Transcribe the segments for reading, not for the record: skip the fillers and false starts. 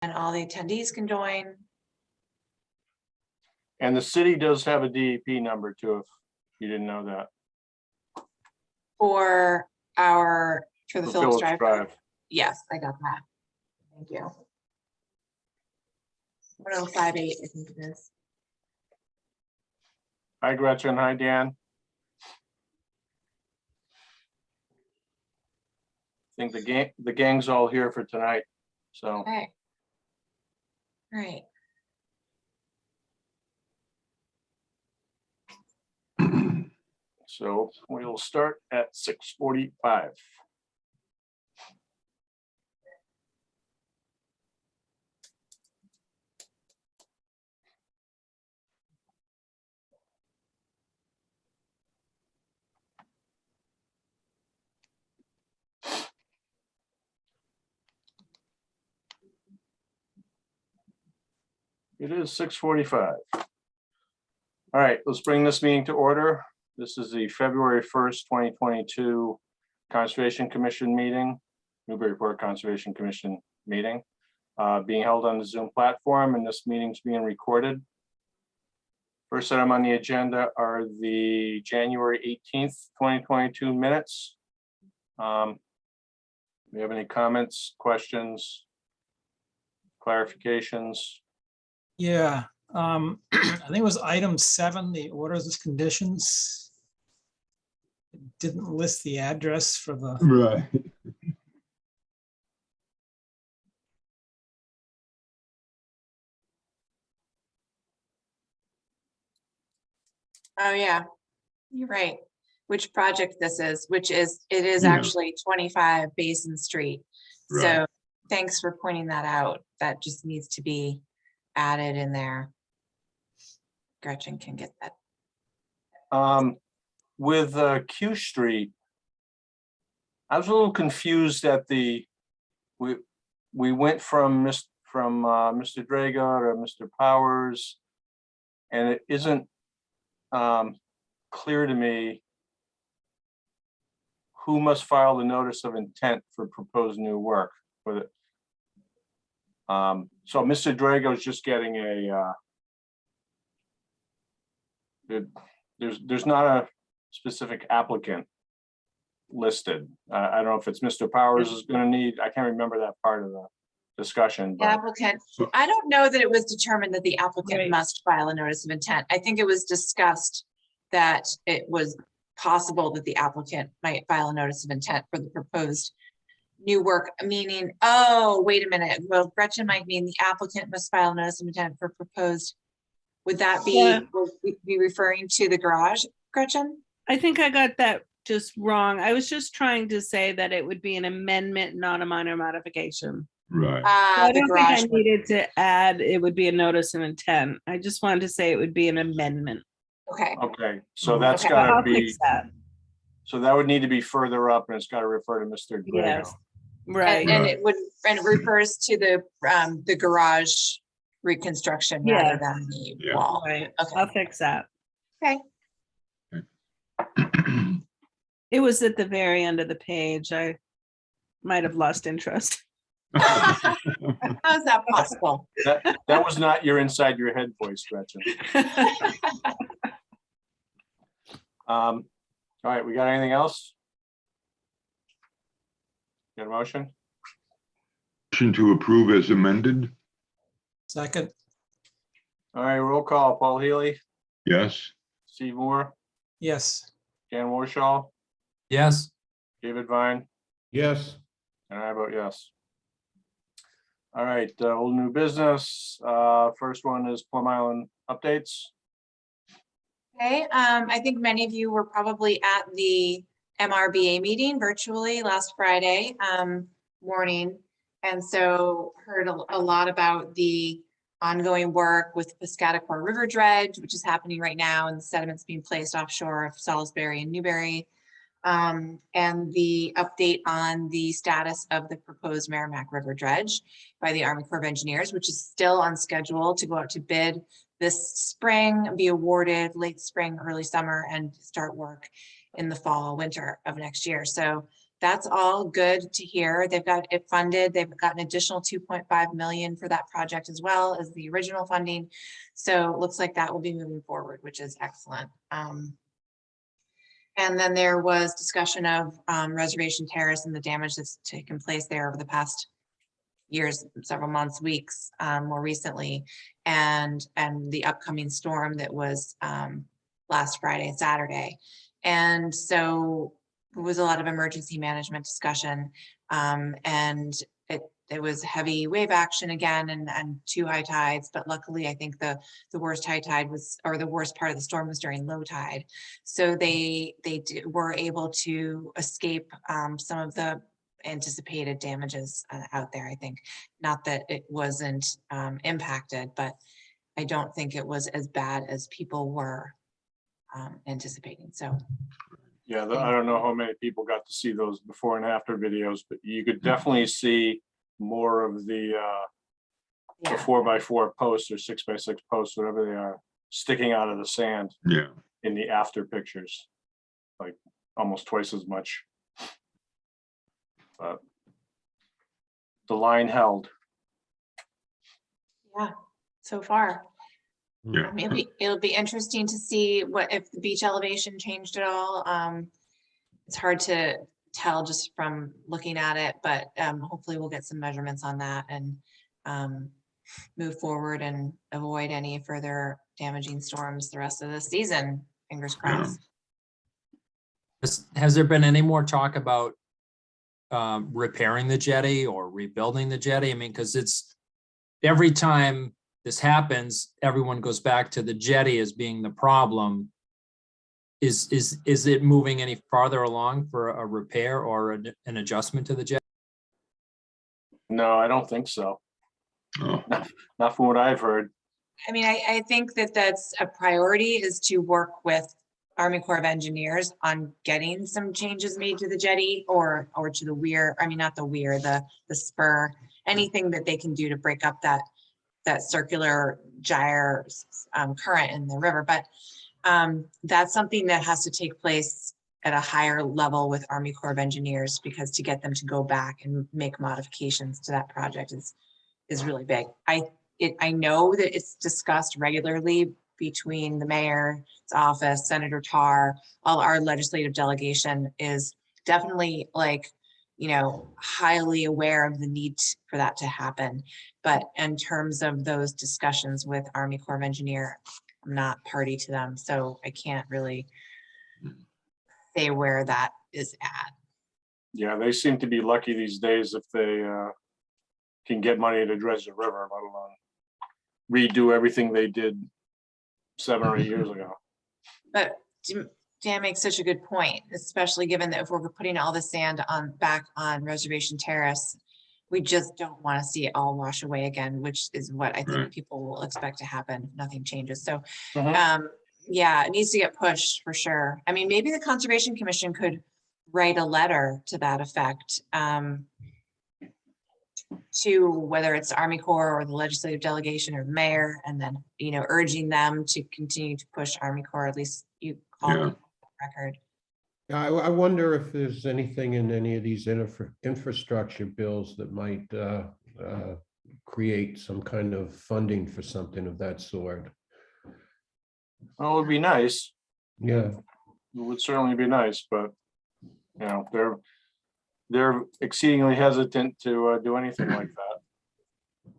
and all the attendees can join. And the city does have a DEP number too, if you didn't know that. For the For Phillips Phillips Drive. Drive. Yes, I got that. Thank you. 1058, I think it is. Hi Gretchen, hi Dan. I think the gang's all here for tonight, so. Okay. All right. So we'll start at 6:45. It is 6:45. All right, let's bring this meeting to order. This is the February 1st, 2022 Conservation Commission meeting, Newburyport Conservation Commission meeting, being held on the Zoom platform, and this meeting's being recorded. First item on the agenda are the January 18th, 2022 minutes. Do you have any comments, questions, clarifications? Yeah, I think it was item 7, the orders of conditions. It didn't list the address for the, Right. Oh, yeah, you're right. Which project this is, it is Yeah. actually 25 Basin Street. So Right. thanks for pointing that out. That just needs to be added in there. Gretchen can get that. With Q Street, I was a little confused at we went from Mr. Drago to Mr. Powers, and it isn't clear to me who must file the notice of intent for proposed new work with it. So Mr. Drago is just getting there's not a specific applicant listed. I don't know if it's Mr. Powers is going to need, I can't remember that part of the discussion. The But applicant, I don't know that it was determined that the applicant Right. must file a notice of intent. I think it was discussed that it was possible that the applicant might file a notice of intent for the proposed new work, meaning, oh, wait a minute. Well, Gretchen might mean the applicant must file a notice of intent for proposed. Would that be, Yeah. would we be referring to the garage, Gretchen? I think I got that just wrong. I was just trying to say that it would be an amendment, not a minor modification. Right. So I The don't think I garage. one. needed to add, it would be a notice of intent. I just wanted to say it would be an amendment. Okay, okay, so that's Okay. got I'll to be, fix that. so that would need to be further up, and it's got to refer to Mr. Drago. Yes. Right. and it would, and it refers to the garage reconstruction rather Yeah. than the Yeah. wall. Right. Okay. I'll fix that. Okay. It was at the very end of the page. I might have lost interest. How's that possible? That was not your inside your head voice, Gretchen. All right, we got anything else? Got a motion? Motion to approve as amended? second, All right, roll call. Paul Healy, Yes. Steve Moore, yes. Dan Warshaw, Yes. David Vine, Yes. and I vote yes. All right, old new business. First one is Plum Island updates. Okay, I think many of you were probably at the MRBA meeting virtually last Friday morning. And so heard a lot about the ongoing work with Piscataqua River Dredge, which is happening right now, and the sediments being placed offshore of Salisbury and Newbury. And the update on the status of the proposed Merrimack River Dredge by the Army Corps of Engineers, which is still on schedule to go out to bid this spring, be awarded late spring, early summer, and start work in the fall, winter of next year. So that's all good to hear. They've got it funded. They've got an additional 2.5 million for that project as well as the original funding. So it looks like that will be moving forward, which is excellent. And then there was discussion of Reservation Terrace and the damage that's taken place there over the past years, several months, weeks, more recently, and the upcoming storm that was last Friday and Saturday. And so it was a lot of emergency management discussion, and it was heavy wave action again, and 2 high tides, but luckily I think the worst high tide was, or the worst part of the storm was during low tide. So they were able to escape some of the anticipated damages out there. I think, not that it wasn't impacted, but I don't think it was as bad as people were anticipating. So Yeah, I don't know how many people got to see those before and after videos, but you could definitely see more of the yeah, 4x4 posts or 6x6 posts, whatever they are, sticking out of the sand Yeah, in the after pictures, like almost twice as much. But the line held. yeah, so far. yeah. It'll be interesting to see what, if the beach elevation changed at all. It's hard to tell just from looking at it, but hopefully we'll get some measurements on that and move forward and avoid any further damaging storms the rest of the season. Fingers crossed. Has there been any more talk about repairing the jetty or rebuilding the jetty? I mean, because it's every time this happens, everyone goes back to the jetty as being the problem. Is it moving any farther along for a repair or an adjustment to the jetty? No, I don't think so. Oh, Not from what I've heard. I mean, I think that that's a priority, is to work with Army Corps of Engineers on getting some changes made to the jetty or to the weir. I mean, not the weir, the spur, anything that they can do to break up that circular gyre current in the river. But that's something that has to take place at a higher level with Army Corps of Engineers, because to get them to go back and make modifications to that project is really big. I know that it's discussed regularly between the mayor's office, Senator Tarr, all our legislative delegation is definitely, like, you know, highly aware of the need for that to happen. But in terms of those discussions with Army Corps of Engineer, I'm not party to them, so I can't really say where that is at. Yeah, they seem to be lucky these days if they can get money to dredge the river, let alone redo everything they did 7 or 8 years ago. But Dan makes such a good point, especially given that if we're putting all the sand back on Reservation Terrace, we just don't want to see it all wash away again, which is what I think Right. people will expect to happen if nothing changes. So Mhm. yeah, it needs to get pushed for sure. I mean, maybe the Conservation Commission could write a letter to that effect, to whether it's Army Corps or the legislative delegation or mayor, and then, you know, urging them to continue to push Army Corps, at least you call Yeah. it record. Yeah, I wonder if there's anything in any of these infrastructure bills that might create some kind of funding for something of that sort. Well, it would be nice. Yeah, It would certainly be nice, but you know, they're exceedingly hesitant to do anything like that.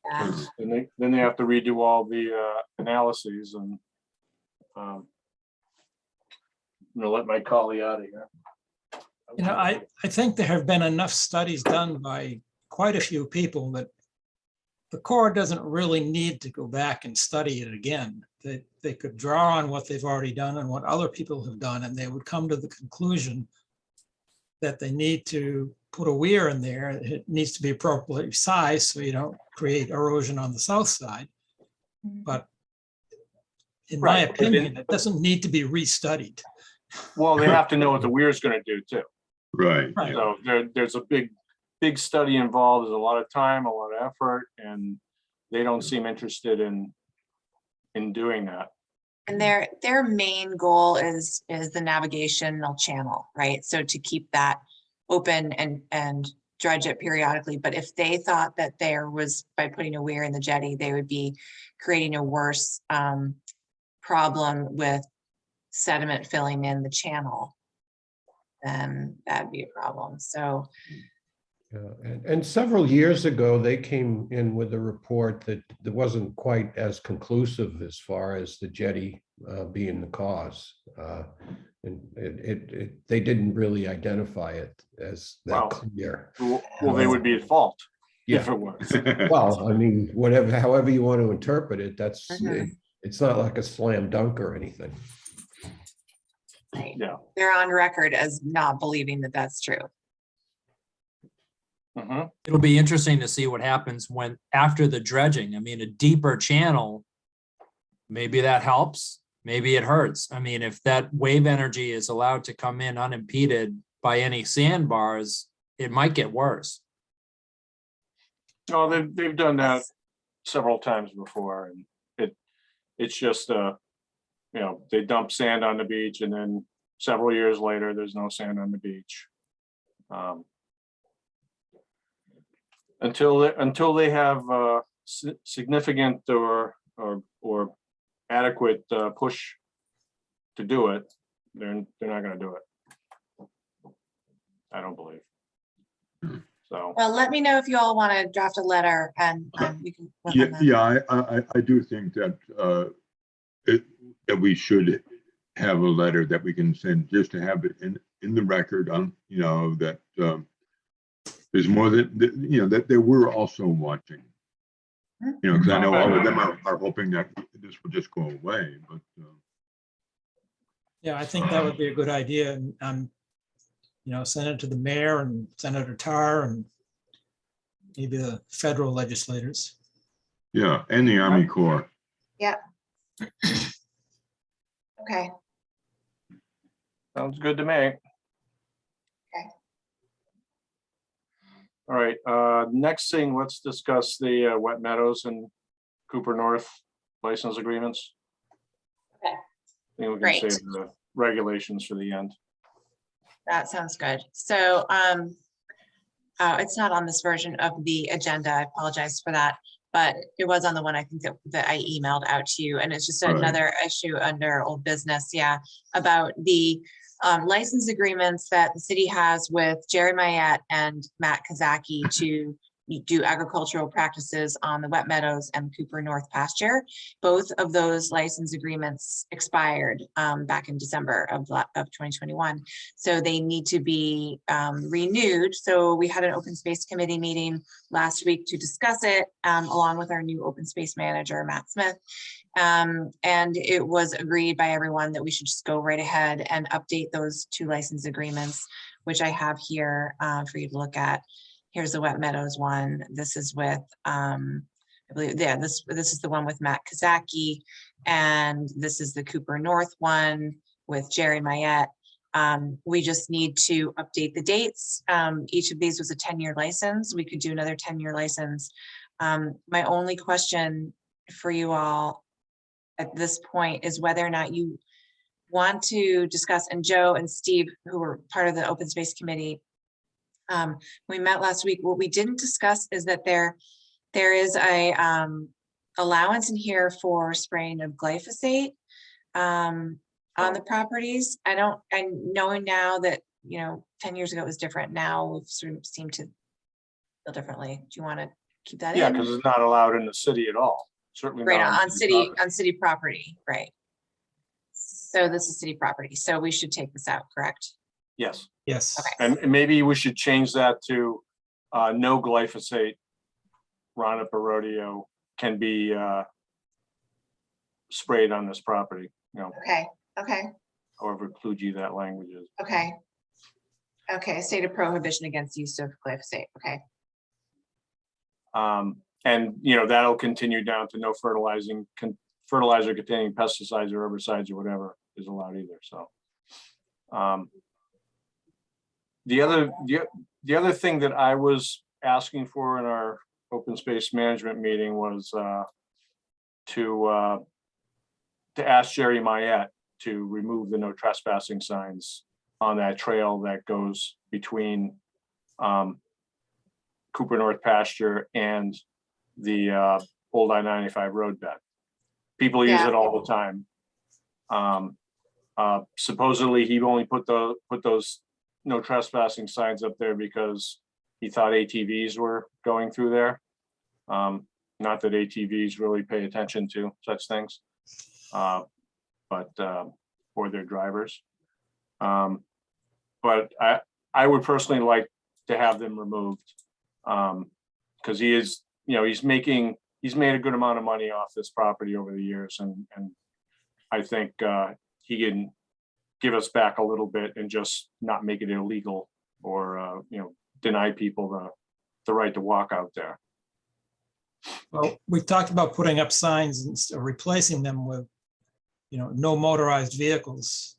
Yeah. And then they have to redo all the analyses and I'm gonna let my colleague out of here. You know, I think there have been enough studies done by quite a few people that the Corps doesn't really need to go back and study it again. They could draw on what they've already done and what other people have done, and they would come to the conclusion that they need to put a weir in there. It needs to be appropriately sized so you don't create erosion on the south side. But in my Right, but then- opinion, it doesn't need to be restudied. Well, they have to know what the weir is gonna do too. Right. Right. So there's a big study involved. There's a lot of time, a lot of effort, and they don't seem interested in doing that. And their main goal is the navigational channel, right? So to keep that open and dredge it periodically. But if they thought that there was, by putting a weir in the jetty, they would be creating a worse problem with sediment filling in the channel, then that'd be a problem. So And several years ago, they came in with a report that wasn't quite as conclusive as far as the jetty being the cause. And they didn't really identify it as Wow. that clear. Well, they would be at fault if Yeah. it was. Well, I mean, whatever, however you want to interpret it, that's, Mhm. it's not like a slam dunk or anything. right, Yeah. they're on record as not believing that that's true. Mhm. It'll be interesting to see what happens when, after the dredging, I mean, a deeper channel, maybe that helps, maybe it hurts. I mean, if that wave energy is allowed to come in unimpeded by any sandbars, it might get worse. No, they've done that several times before, and it's just they dump sand on the beach, and then several years later, there's no sand on the beach. Until they have significant or adequate push to do it, they're not going to do it. I don't believe. So Well, let me know if you all want to draft a letter and we can. work on that. Yeah, I do think that that we should have a letter that we can send, just to have it in the record on, that there's more that that they were also watching. Because I know all of them are hoping that this will just go away, but Yeah, I think that would be a good idea. And, send it to the mayor and Senator Tarr and maybe the federal legislators. yeah, and the Army Corps. Okay, sounds good to me. All right, next thing, let's discuss the Wet Meadows and Cooper North license agreements. Okay. I think we can Great. save the regulations for the end. that sounds good. So it's not on this version of the agenda. I apologize for that, but it was on the one I think that I emailed out to you, and it's just Right. another issue under old business. Yeah, about the license agreements that the city has with Jerry Mayette and Matt Kazaki to do agricultural practices on the Wet Meadows and Cooper North pasture. Both of those license agreements expired back in December of 2021. So they need to be renewed. So we had an open space committee meeting last week to discuss it, along with our new open space manager, Matt Smith. And it was agreed by everyone that we should just go right ahead and update those two license agreements, which I have here for you to look at. Here's the Wet Meadows one. This is with, I believe, yeah, this is the one with Matt Kazaki, and this is the Cooper North one with Jerry Mayette. We just need to update the dates. Each of these was a 10-year license. We could do another 10-year license. My only question for you all at this point is whether or not you want to discuss, and Joe and Steve, who were part of the open space committee, we met last week. What we didn't discuss is that there is a allowance in here for spraying of glyphosate on the properties. And knowing now that 10 years ago it was different, now we've sort of seemed to feel differently. Do you want to keep that Yeah, in? because it's not allowed in the city at all. Certainly Right, not on city property. property, right? So this is city property, so we should take this out, correct? Yes, Yes. Okay. and maybe we should change that to no glyphosate Roundup or rodeo can be sprayed on this property. Okay, However kludgy that language is. okay. State of prohibition against use of glyphosate, okay. And that'll continue down to no fertilizer containing pesticides or herbicides or whatever is allowed either. So the other thing that I was asking for in our open space management meeting was to ask Jerry Mayette to remove the no trespassing signs on that trail that goes between Cooper North pasture and the old I-95 road bed. People use Yeah. it all the time. Supposedly he only put those no trespassing signs up there because he thought ATVs were going through there. Not that ATVs really pay attention to such things, but or their drivers. But I would personally like to have them removed, because he is, he's made a good amount of money off this property over the years, and I think he can give us back a little bit and just not make it illegal or deny people the right to walk out there. Well, we talked about putting up signs and replacing them with, no motorized vehicles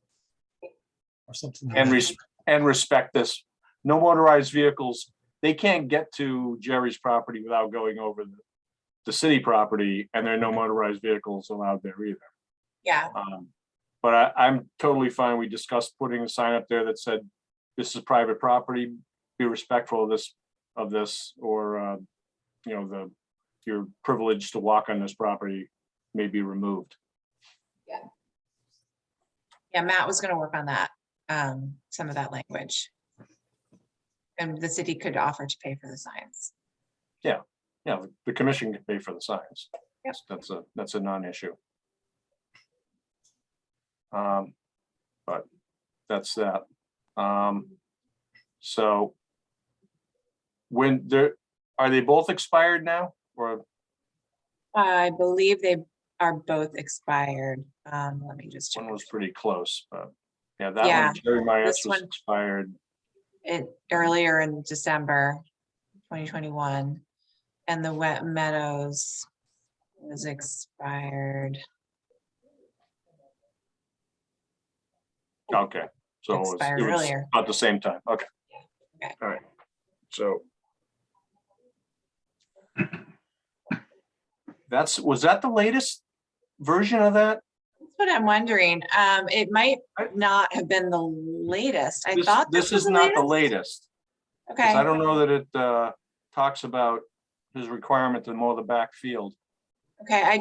or something. like that. And respect this. No motorized vehicles, they can't get to Jerry's property without going over the city property, and there are no motorized vehicles allowed there either. Yeah, But I'm totally fine. We discussed putting a sign up there that said, this is private property, be respectful of this, or, your privilege to walk on this property may be removed. yeah, Matt was gonna work on that, some of that language. And the city could offer to pay for the signs. The commission can pay for the signs. Yep. That's a non-issue. But that's that. So when are they both expired now, or? I believe they are both expired. Let me just check. One was pretty close, but yeah, that Yeah, one, Jerry Myers this was one- expired. It earlier in December 2021, and the Wet Meadows was expired. Okay, so Expired it was earlier. about the same time. Okay. Okay. All right. So was that the latest version of that? That's what I'm wondering. It might not have been the latest. I thought This was is not the latest. 'Cause I Okay, don't know that it talks about his requirement to mow the back field. okay.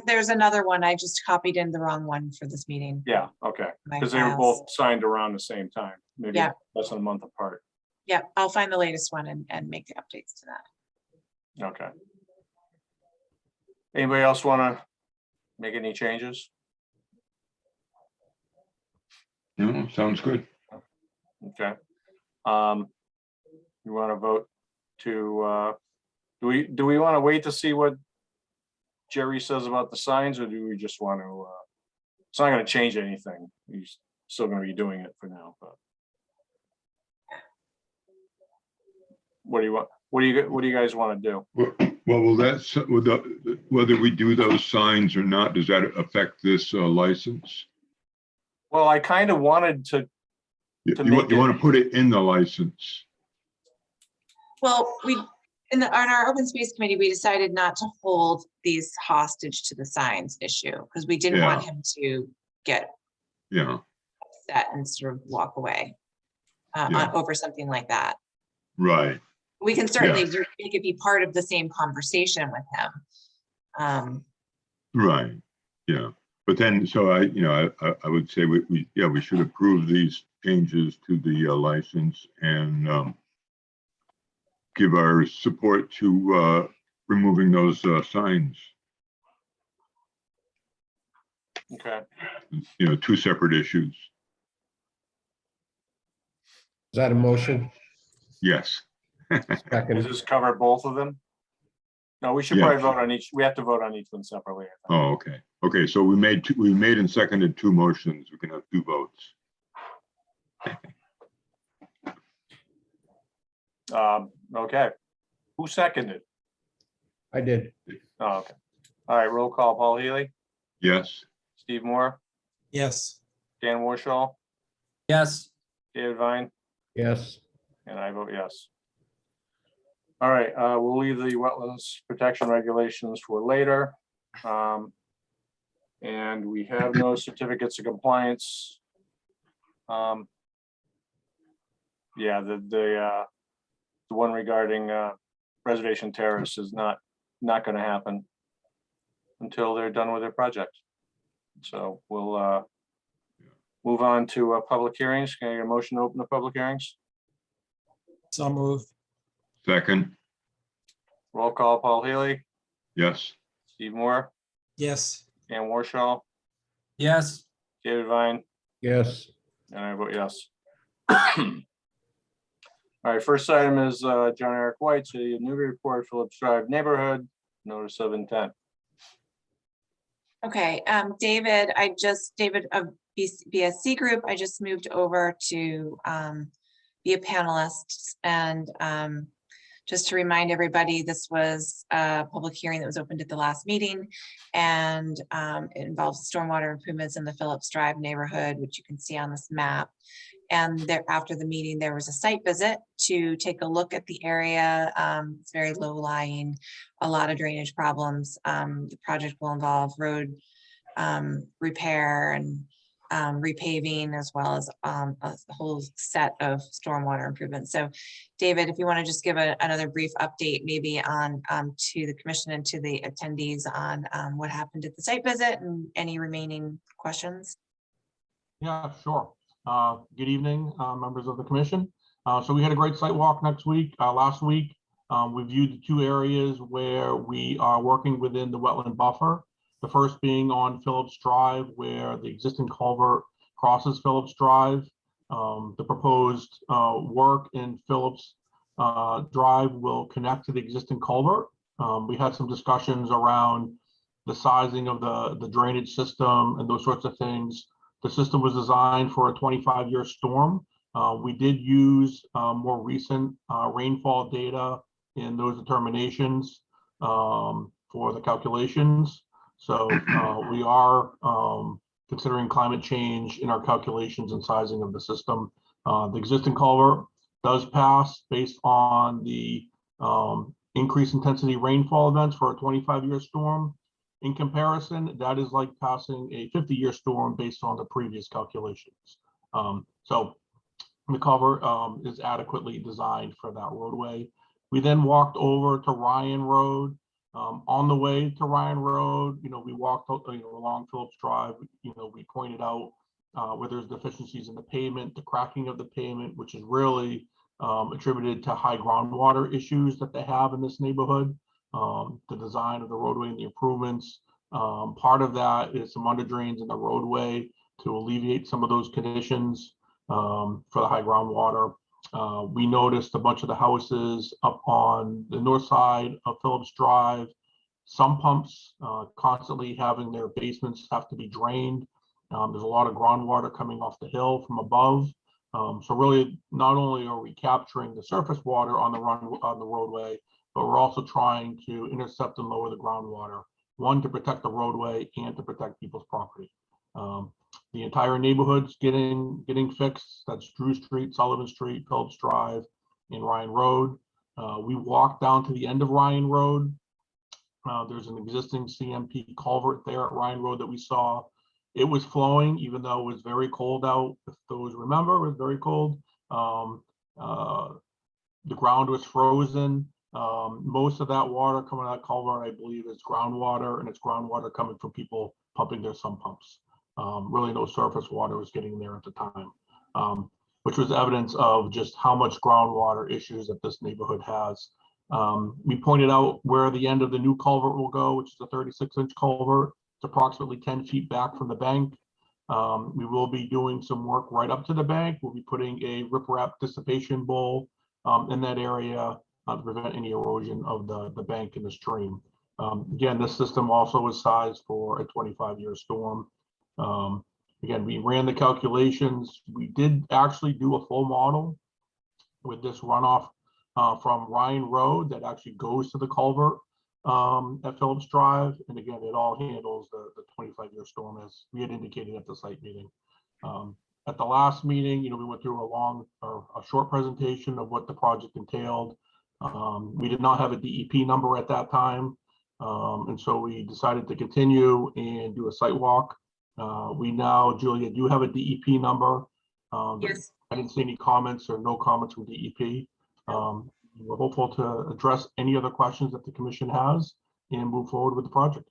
There's another one. I just copied in the wrong one for this meeting. Yeah, okay, My because they were files. both signed around the same time, maybe Yeah. less than a month apart. Yep, I'll find the latest one and make the updates to that. Okay. Anybody else want to make any changes? No, sounds good. Okay. You want to vote to, do we want to wait to see what Jerry says about the signs, or do we just want to, it's not going to change anything. He's still going to be doing it for now, but. What do you want? What do you guys want to do? Well, that's, whether we do those signs or not, does that affect this license? Well, I kind of wanted to, You make want it- to put it in the license? Well, on our open space committee, we decided not to hold these hostage to the signs issue because we didn't want him to get Yeah, upset and sort of walk away Yeah. over something like that. right. We can certainly make it be part of the same conversation with him. Right, yeah. But then, so I would say we should approve these changes to the license and give our support to removing those signs. okay. Two separate issues. Is that a motion? Yes. Does Second, this cover both of them? No, we should Yeah. probably vote on each. We have to vote on each one separately. I think. Oh, okay. Okay, so we made and seconded two motions. We can have two votes. Okay. Who seconded? I did. Oh, okay. All right, roll call. Paul Healy, Yes, Steve Moore, Yes, Dan Warshall, Yes, David Vine, Yes, and I vote yes. All right, we'll leave the wetlands protection regulations for later. And we have no certificates of compliance. Yeah, the one regarding Reservation Terrace is not going to happen until they're done with their project. So we'll move on to public hearings. Can I get a motion to open the public hearings? So moved. Second, Roll call, Paul Healy, yes. Steve Moore, Yes. Dan Warshall, Yes. David Vine, Yes. and I vote yes. All right, first item is John Eric White, City of Newburyport, Phillips Drive neighborhood, notice of intent. Okay, David of BSC Group, I just moved over to be a panelist. And just to remind everybody, this was a public hearing that was opened at the last meeting. And it involves stormwater improvements in the Phillips Drive neighborhood, which you can see on this map. And there, after the meeting, there was a site visit to take a look at the area. It's very low lying, a lot of drainage problems. The project will involve road repair and repaving, as well as a whole set of stormwater improvements. So David, if you want to just give another brief update maybe on to the commission and to the attendees on what happened at the site visit and any remaining questions. Yeah, sure. Good evening, members of the commission. So we had a great site walk last week. We viewed the two areas where we are working within the wetland buffer. The first being on Phillips Drive, where the existing culvert crosses Phillips Drive. The proposed work in Phillips Drive will connect to the existing culvert. We had some discussions around the sizing of the drainage system and those sorts of things. The system was designed for a 25-year storm. We did use more recent rainfall data in those determinations for the calculations. So we are considering climate change in our calculations and sizing of the system. The existing culvert does pass based on the increased intensity rainfall events for a 25-year storm. In comparison, that is like passing a 50-year storm based on the previous calculations. So the culvert is adequately designed for that roadway. We then walked over to Ryan Road. On the way to Ryan Road, we walked along Phillips Drive. We pointed out where there's deficiencies in the pavement, the cracking of the pavement, which is really attributed to high groundwater issues that they have in this neighborhood. The design of the roadway and the improvements. Part of that is some under drains in the roadway to alleviate some of those conditions for the high groundwater. We noticed a bunch of the houses up on the north side of Phillips Drive, some pumps constantly having their basements have to be drained. There's a lot of groundwater coming off the hill from above. So really, not only are we capturing the surface water on the roadway, but we're also trying to intercept and lower the groundwater, one, to protect the roadway and to protect people's property. The entire neighborhood's getting fixed. That's Drew Street, Sullivan Street, Phillips Drive, and Ryan Road. We walked down to the end of Ryan Road. There's an existing CMP culvert there at Ryan Road that we saw. It was flowing, even though it was very cold out. If those remember, it was very cold. The ground was frozen. Most of that water coming out of that culvert, I believe, is groundwater, and it's groundwater coming from people pumping their sump pumps. Really no surface water was getting there at the time, which was evidence of just how much groundwater issues that this neighborhood has. We pointed out where the end of the new culvert will go, which is a 36-inch culvert. It's approximately 10 feet back from the bank. We will be doing some work right up to the bank. We'll be putting a riprap dissipation bowl in that area to prevent any erosion of the bank in the stream. Again, this system also is sized for a 25-year storm. Again, we ran the calculations. We did actually do a full model with this runoff from Ryan Road that actually goes to the culvert at Phillips Drive. And again, it all handles the 25-year storm as we had indicated at the site meeting. At the last meeting, we went through a short presentation of what the project entailed. We did not have a DEP number at that time. And so we decided to continue and do a site walk. We now, Julia, do have a DEP number. Yes. I didn't see any comments or no comments from DEP. We're hopeful to address any other questions that the commission has and move forward with the project.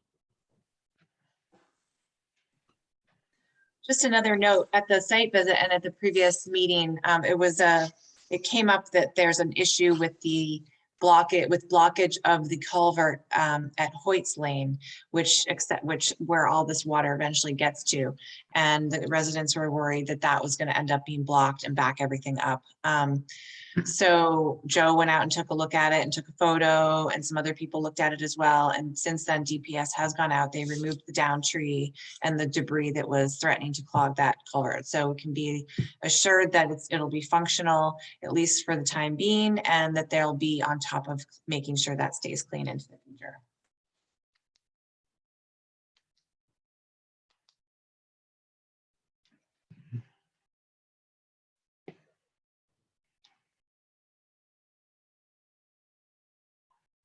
Just another note, at the site visit and at the previous meeting, it came up that there's an issue with the blockage of the culvert at Hoyt's Lane, which where all this water eventually gets to. And the residents were worried that that was going to end up being blocked and back everything up. So Joe went out and took a look at it and took a photo, and some other people looked at it as well. And since then, DPS has gone out. They removed the down tree and the debris that was threatening to clog that culvert. So we can be assured that it'll be functional, at least for the time being, and that they'll be on top of making sure that stays clean into the future.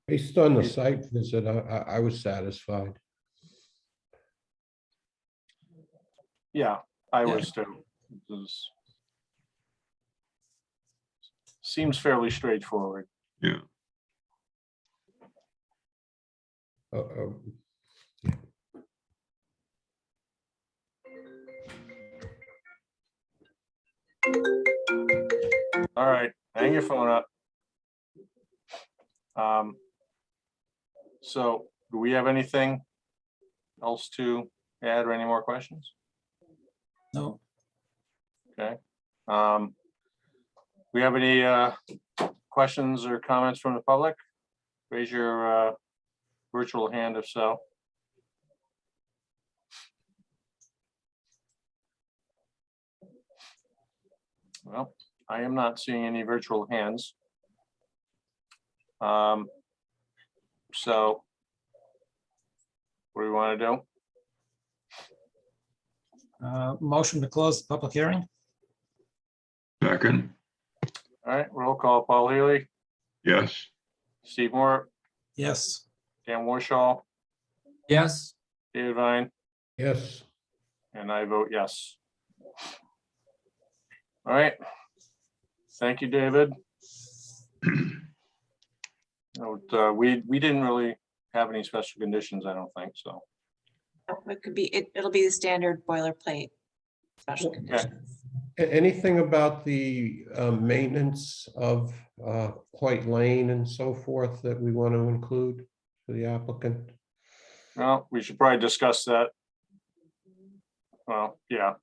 Based on the site visit, I was satisfied. Yeah, I Yeah. was too. Seems fairly straightforward. Yeah. All right, hang your phone up. So do we have anything else to add or any more questions? No, Okay. We have any questions or comments from the public? Raise your virtual hand if so. Well, I am not seeing any virtual hands. So what do we want to do? motion to close the public hearing? Second, All right, roll call. Paul Healy, yes. Steve Moore, Yes. Dan Warshall, Yes, David Vine, Yes, and I vote yes. All right. Thank you, David. We didn't really have any special conditions, I don't think so. It could be, it'll be the standard boilerplate special Okay. conditions. Anything about the maintenance of White Lane and so forth that we want to include for the applicant? Well, we should probably discuss that. Well, yeah.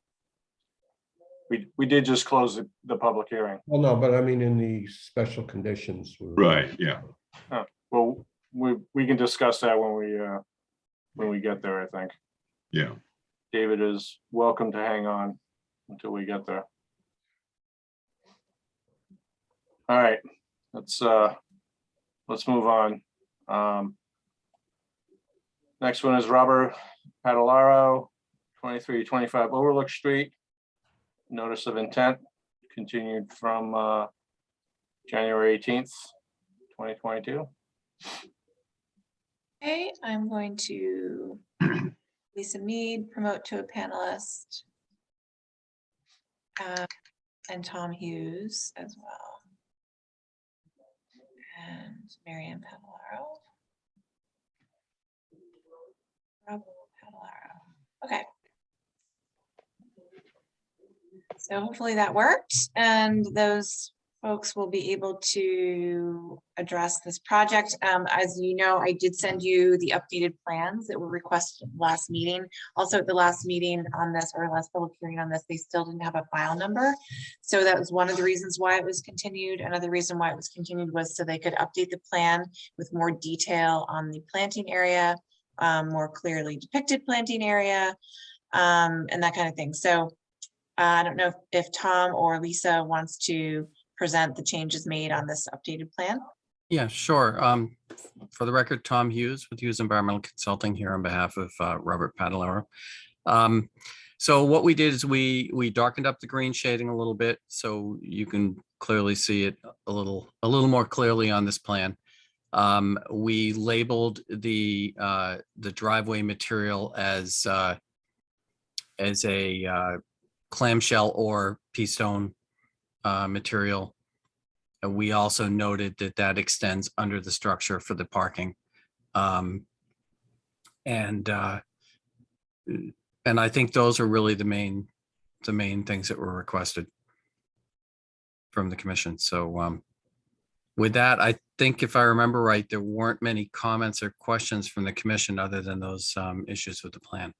We did just close the public hearing. Well, no, but I mean, in the special conditions. Right, yeah. Well, we can discuss that when we get there, I think. Yeah. David is welcome to hang on until we get there. All right, let's move on. Next one is Robert Padillaro, 2325 Overlook Street. Notice of intent continued from January 18th, 2022. Okay, I'm going to Lisa Mead, promote to a panelist. And Tom Hughes as well. And Marianne Padillaro. Robert Padillaro. Okay. So hopefully that worked, and those folks will be able to address this project. As you know, I did send you the updated plans that were requested last meeting. Also at the last meeting on this, or last public hearing on this, they still didn't have a file number. So that was one of the reasons why it was continued. Another reason why it was continued was so they could update the plan with more detail on the planting area, more clearly depicted planting area, and that kind of thing. So I don't know if Tom or Lisa wants to present the changes made on this updated plan. Yeah, sure. For the record, Tom Hughes with Hughes Environmental Consulting here on behalf of Robert Padillaro. So what we did is we darkened up the green shading a little bit so you can clearly see it a little more clearly on this plan. We labeled the driveway material as a clamshell or pea stone material. We also noted that that extends under the structure for the parking. And I think those are really the main things that were requested from the commission. So with that, I think if I remember right, there weren't many comments or questions from the commission other than those issues with the plan.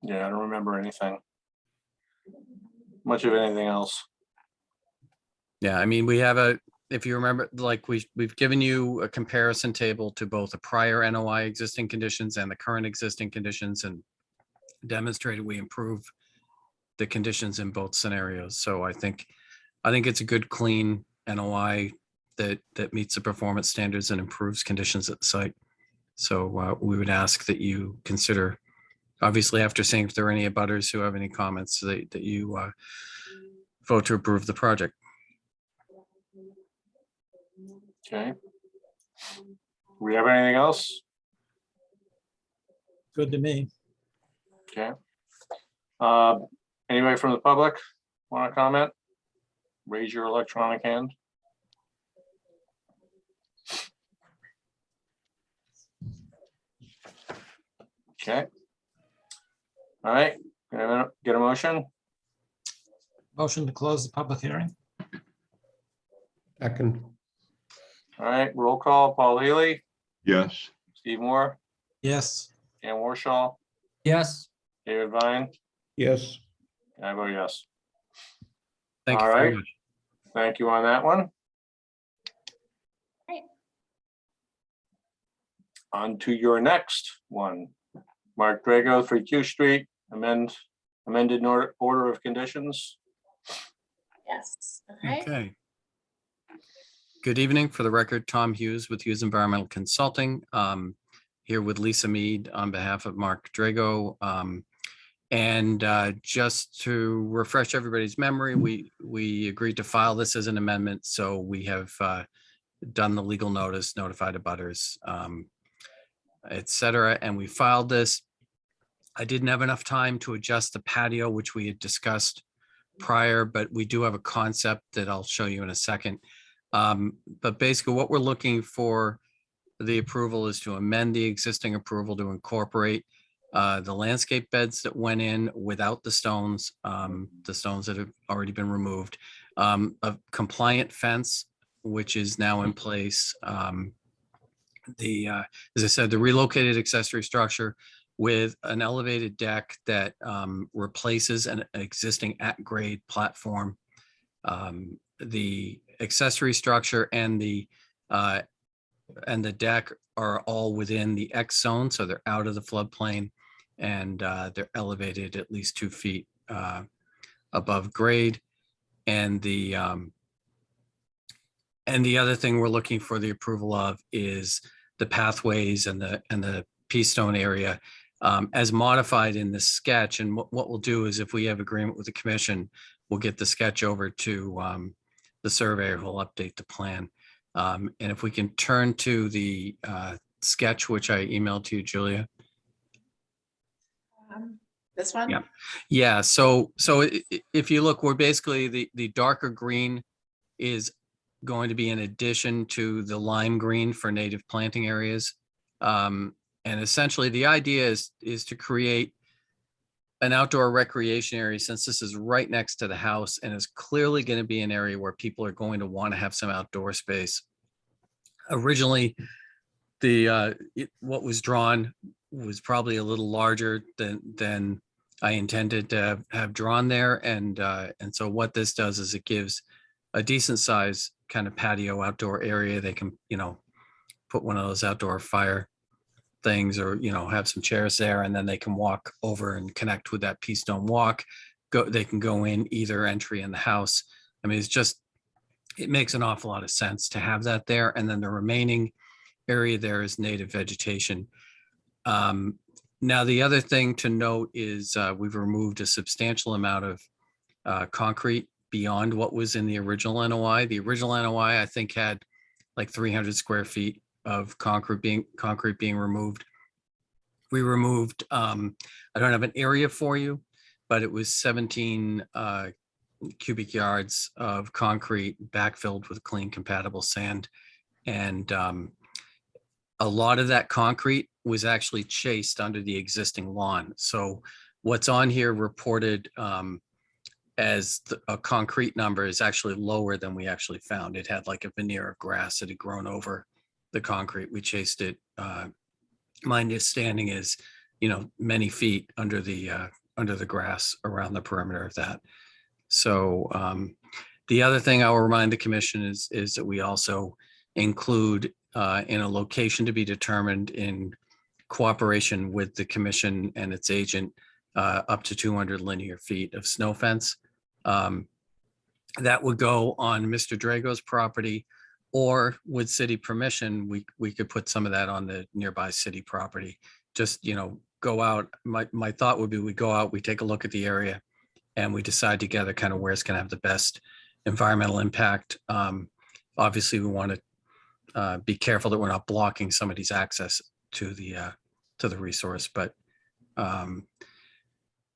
Yeah, I don't remember anything. Much of anything else. Yeah, I mean, we have if you remember, like we've given you a comparison table to both the prior NOI existing conditions and the current existing conditions, and demonstrated we improve the conditions in both scenarios. So I think it's a good, clean NOI that meets the performance standards and improves conditions at the site. So we would ask that you consider, obviously after seeing if there are any abutters who have any comments, that you vote to approve the project. Okay. We have anything else? Good to me. Okay. Anybody from the public want to comment? Raise your electronic hand. Okay. All right, gonna get a motion? Motion to close the public hearing. Second, All right, roll call, Paul Healy, Yes, Steve Moore, Yes. Dan Warshaw, Yes, David Vine, yes, and I vote yes. Thank you All very right. much. Thank you on that one. Great. On to your next one. Mark Drago, 3 Q Street, amended order of conditions. Yes, okay. Okay. Good evening. For the record, Tom Hughes with Hughes Environmental Consulting. Here with Lisa Mead on behalf of Mark Drago. And just to refresh everybody's memory, we agreed to file this as an amendment. So we have done the legal notice, notified abutters, et cetera. And we filed this. I didn't have enough time to adjust the patio, which we had discussed prior, but we do have a concept that I'll show you in a second. But basically what we're looking for the approval is to amend the existing approval to incorporate the landscape beds that went in without the stones that have already been removed, a compliant fence, which is now in place. As I said, the relocated accessory structure with an elevated deck that replaces an existing at-grade platform. The accessory structure and the deck are all within the X zone, so they're out of the floodplain, and they're elevated at least 2 feet above grade. And the other thing we're looking for the approval of is the pathways and the pea stone area as modified in the sketch. And what we'll do is, if we have agreement with the commission, we'll get the sketch over to the surveyor who will update the plan. And if we can turn to the sketch, which I emailed to you, Julia. This one? Yeah. Yeah. So if you look, we're basically the darker green is going to be in addition to the lime green for native planting areas. And essentially the idea is to create an outdoor recreation area, since this is right next to the house and is clearly going to be an area where people are going to want to have some outdoor space. Originally, what was drawn was probably a little larger than I intended to have drawn there. And so what this does is it gives a decent size kind of patio outdoor area. They can, put one of those outdoor fire things, or, have some chairs there, and then they can walk over and connect with that pea stone walk. They can go in either entry in the house. I mean, it makes an awful lot of sense to have that there. And then the remaining area there is native vegetation. Now, the other thing to note is we've removed a substantial amount of concrete beyond what was in the original NOI. The original NOI, I think, had like 300 square feet of concrete being removed. We removed, I don't have an area for you, but it was 17 cubic yards of concrete backfilled with clean compatible sand. And a lot of that concrete was actually chased under the existing lawn. So what's on here reported as a concrete number is actually lower than we actually found. It had like a veneer of grass that had grown over the concrete. We chased it. My understanding is, many feet under the grass around the perimeter of that. So the other thing I will remind the commission is that we also include in a location to be determined in cooperation with the commission and its agent, up to 200 linear feet of snow fence. That would go on Mr. Drago's property, or with city permission, we could put some of that on the nearby city property. Just, go out. My thought would be we go out, we take a look at the area, and we decide together kind of where it's going to have the best environmental impact. Obviously, we want to be careful that we're not blocking somebody's access to the resource. But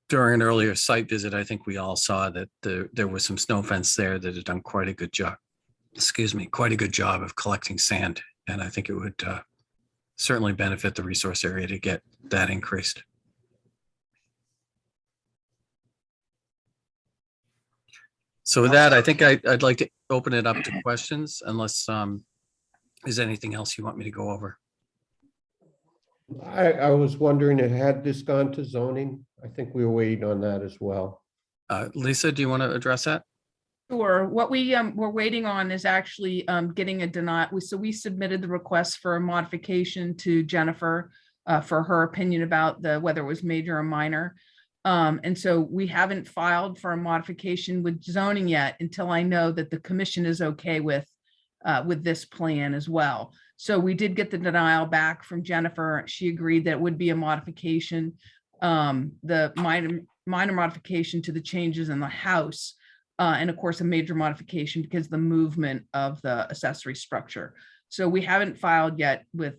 during an earlier site visit, I think we all saw that there was some snow fence there that had done quite a good job. Quite a good job of collecting sand, and I think it would certainly benefit the resource area to get that increased. So with that, I think I'd like to open it up to questions, unless is anything else you want me to go over? I was wondering, had this gone to zoning? I think we were waiting on that as well. Lisa, do you want to address that? Sure. What we're waiting on is actually getting a denial. So we submitted the request for a modification to Jennifer for her opinion about whether it was major or minor. And so we haven't filed for a modification with zoning yet until I know that the commission is okay with this plan as well. So we did get the denial back from Jennifer. She agreed that it would be a modification, the minor modification to the changes in the house. And of course, a major modification because of the movement of the accessory structure. So we haven't filed yet with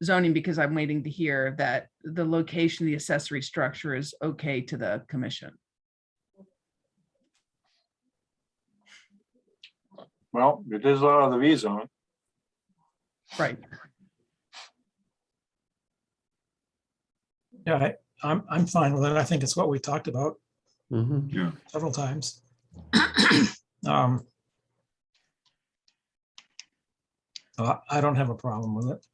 zoning because I'm waiting to hear that the location of the accessory structure is okay to the commission. Well, it is out of the V zone. Right. Yeah, I'm fine with it. I think it's what we talked about Yeah. several times. I don't have a problem with it.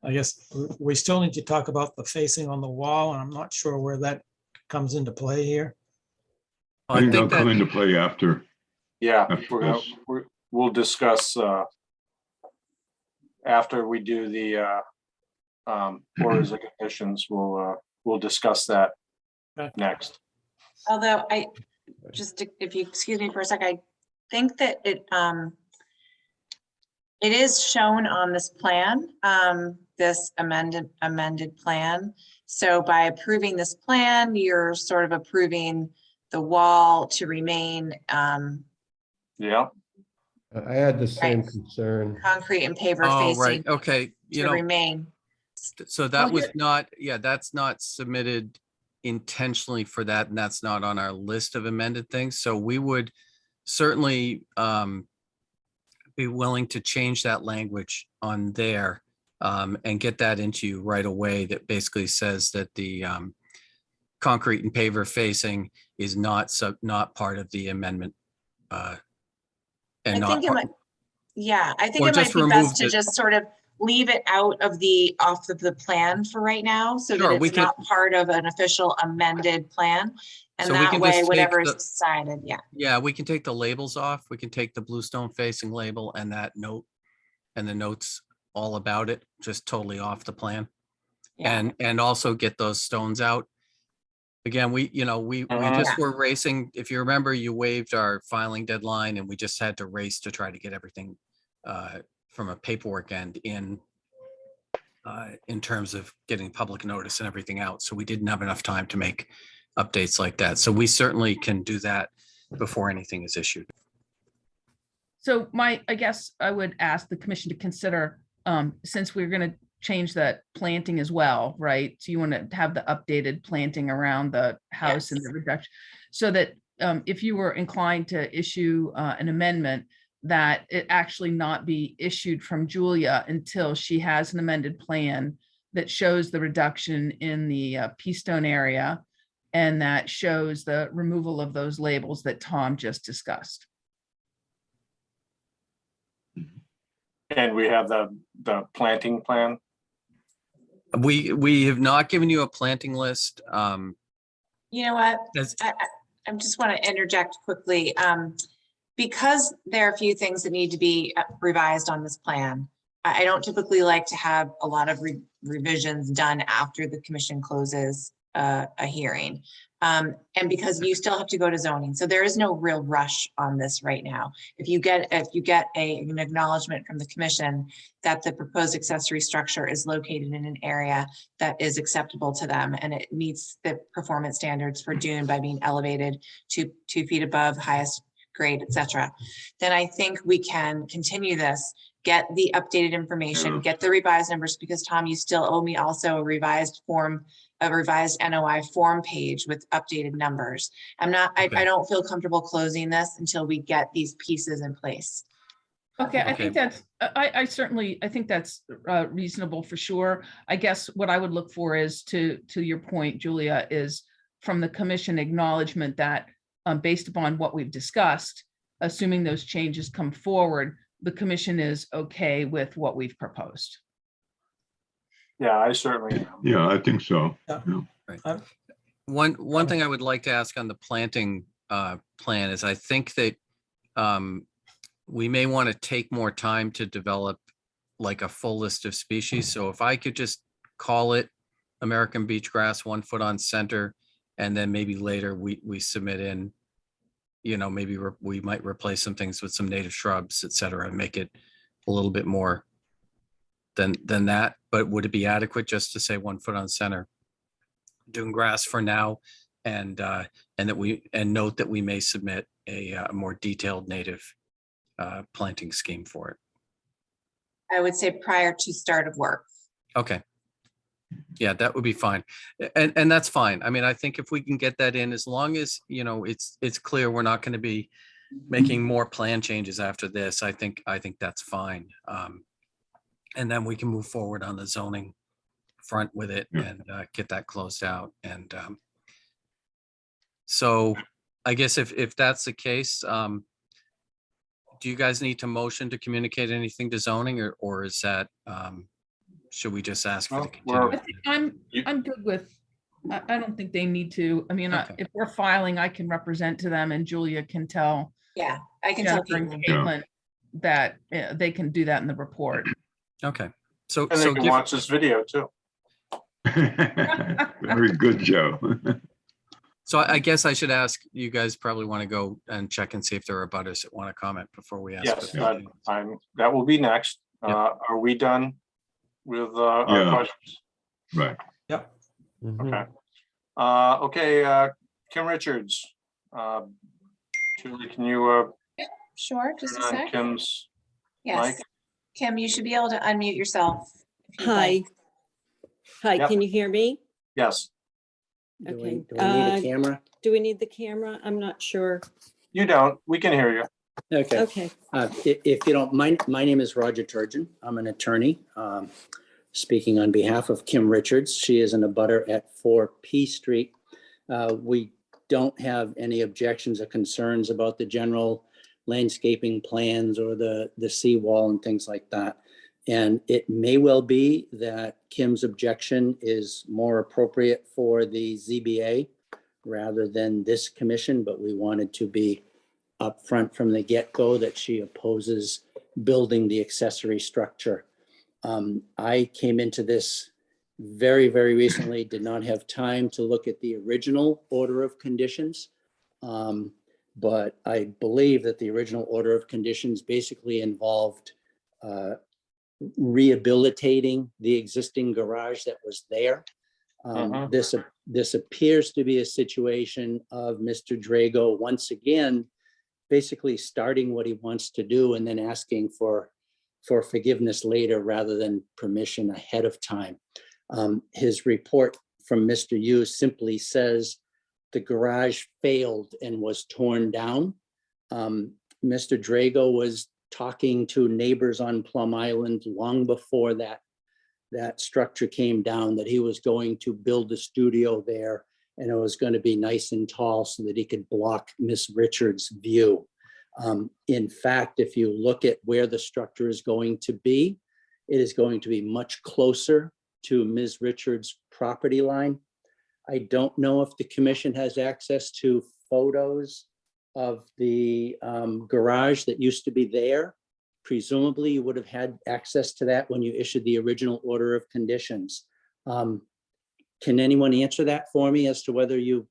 I guess we still need to talk about the facing on the wall, and I'm not sure where that comes into play here. I think that'll come into play after. Yeah, After this. we'll discuss after we do the orders of conditions. We'll discuss that Okay. next. Although if you excuse me for a sec, I think that it is shown on this plan, this amended plan. So by approving this plan, you're sort of approving the wall to remain Yeah, I had the same Right. concern. concrete and paver Oh, right. facing Okay. to remain. So that Well, was here- not, that's not submitted intentionally for that, and that's not on our list of amended things. So we would certainly be willing to change that language on there and get that into you right away. That basically says that the concrete and paver facing is not part of the amendment. And I think it might, yeah, I think Or it might just be remove best to the- just sort of leave it out of off of the plan for right now, so Sure, that we it's can- not part of an official amended plan. And So we that can way, just take whatever is the- decided, yeah. Yeah, we can take the labels off. We can take the bluestone facing label and that note and the notes all about it, just totally off the plan. Yeah. And also get those stones out. Again, we just were racing. If you remember, you waived our filing deadline and we just had to race to try to get everything from a paperwork end in terms of getting public notice and everything out. So we didn't have enough time to make updates like that. So we certainly can do that before anything is issued. So I guess I would ask the commission to consider, since we're going to change that planting as well, right? So you want to have the updated planting around the house and the Yes. reduction, so that if you were inclined to issue an amendment, that it actually not be issued from Julia until she has an amended plan that shows the reduction in the pea stone area, and that shows the removal of those labels that Tom just discussed. And we have the planting plan. We have not given you a planting list. You know what? That's, I just want to interject quickly. Because there are a few things that need to be revised on this plan. I don't typically like to have a lot of revisions done after the commission closes a hearing. And because you still have to go to zoning, so there is no real rush on this right now. If you get an acknowledgement from the commission that the proposed accessory structure is located in an area that is acceptable to them and it meets the performance standards for dune by being elevated to 2 feet above highest grade, etc., then I think we can continue this, get the updated information, get the revised numbers, because Tom, you still owe me also a revised NOI form page with updated numbers. I don't feel comfortable closing this until we get these pieces in place. Okay, I think that's, I think that's reasonable for sure. I guess what I would look for is, to your point, Julia, is from the commission acknowledgement that based upon what we've discussed, assuming those changes come forward, the commission is okay with what we've proposed. Yeah, I certainly am. Yeah, I think so. one thing I would like to ask on the planting plan is, I think that we may want to take more time to develop like a full list of species. So if I could just call it American beach grass, 1 foot on center, and then maybe later we submit in, maybe we might replace some things with some native shrubs, et cetera, and make it a little bit more than that. But would it be adequate just to say 1 foot on center, dune grass for now, and note that we may submit a more detailed native planting scheme for it? I would say prior to start of work. Okay. Yeah, that would be fine. And that's fine. I mean, I think if we can get that in, as long as, it's clear we're not going to be making more plan changes after this, I think that's fine. And then we can move forward on the zoning front with it and get that closed out. And so I guess if that's the case, do you guys need to motion to communicate anything to zoning, or is that, should we just ask for the Well, continued? I'm good with, I don't think they need to. I mean, Okay. if we're filing, I can represent to them, and Julia can tell Yeah, I can tell Jennifer and people. Caitlin that they can do that in the report. Okay, so And they can watch this video too. Very good, Joe. So I guess I should ask, you guys probably want to go and check and see if there are butters that want to comment before we ask. Yes, for- that will be next. Yep. Are we done with our Yeah. questions? Right. Yep. Okay. Okay, Kim Richards. Julie, can you Sure, just a turn on sec. Kim's mic? Yes. Kim, you should be able to unmute yourself. if you'd Hi. like. Hi, Yep. can you hear me? Yes, Okay. Do we need a camera? Do we need the camera? I'm not sure. you don't. We can hear you. Okay. Okay, If you don't mind, my name is Roger Turgeon. I'm an attorney, speaking on behalf of Kim Richards. She is an abutter at 4 P Street. We don't have any objections or concerns about the general landscaping plans or the seawall and things like that. And it may well be that Kim's objection is more appropriate for the ZBA rather than this commission, but we wanted to be upfront from the get-go that she opposes building the accessory structure. I came into this very, very recently, did not have time to look at the original order of conditions. But I believe that the original order of conditions basically involved rehabilitating the existing garage that was there. This appears to be a situation of Mr. Drago once again, basically starting what he wants to do and then asking for for forgiveness later rather than permission ahead of time. His report from Mr. Hughes simply says the garage failed and was torn down. Mr. Drago was talking to neighbors on Plum Island long before that structure came down, that he was going to build a studio there, and it was going to be nice and tall so that he could block Miss Richards' view. In fact, if you look at where the structure is going to be, it is going to be much closer to Ms. Richards' property line. I don't know if the commission has access to photos of the garage that used to be there. Presumably you would have had access to that when you issued the original order of conditions. Can anyone answer that for me as to whether you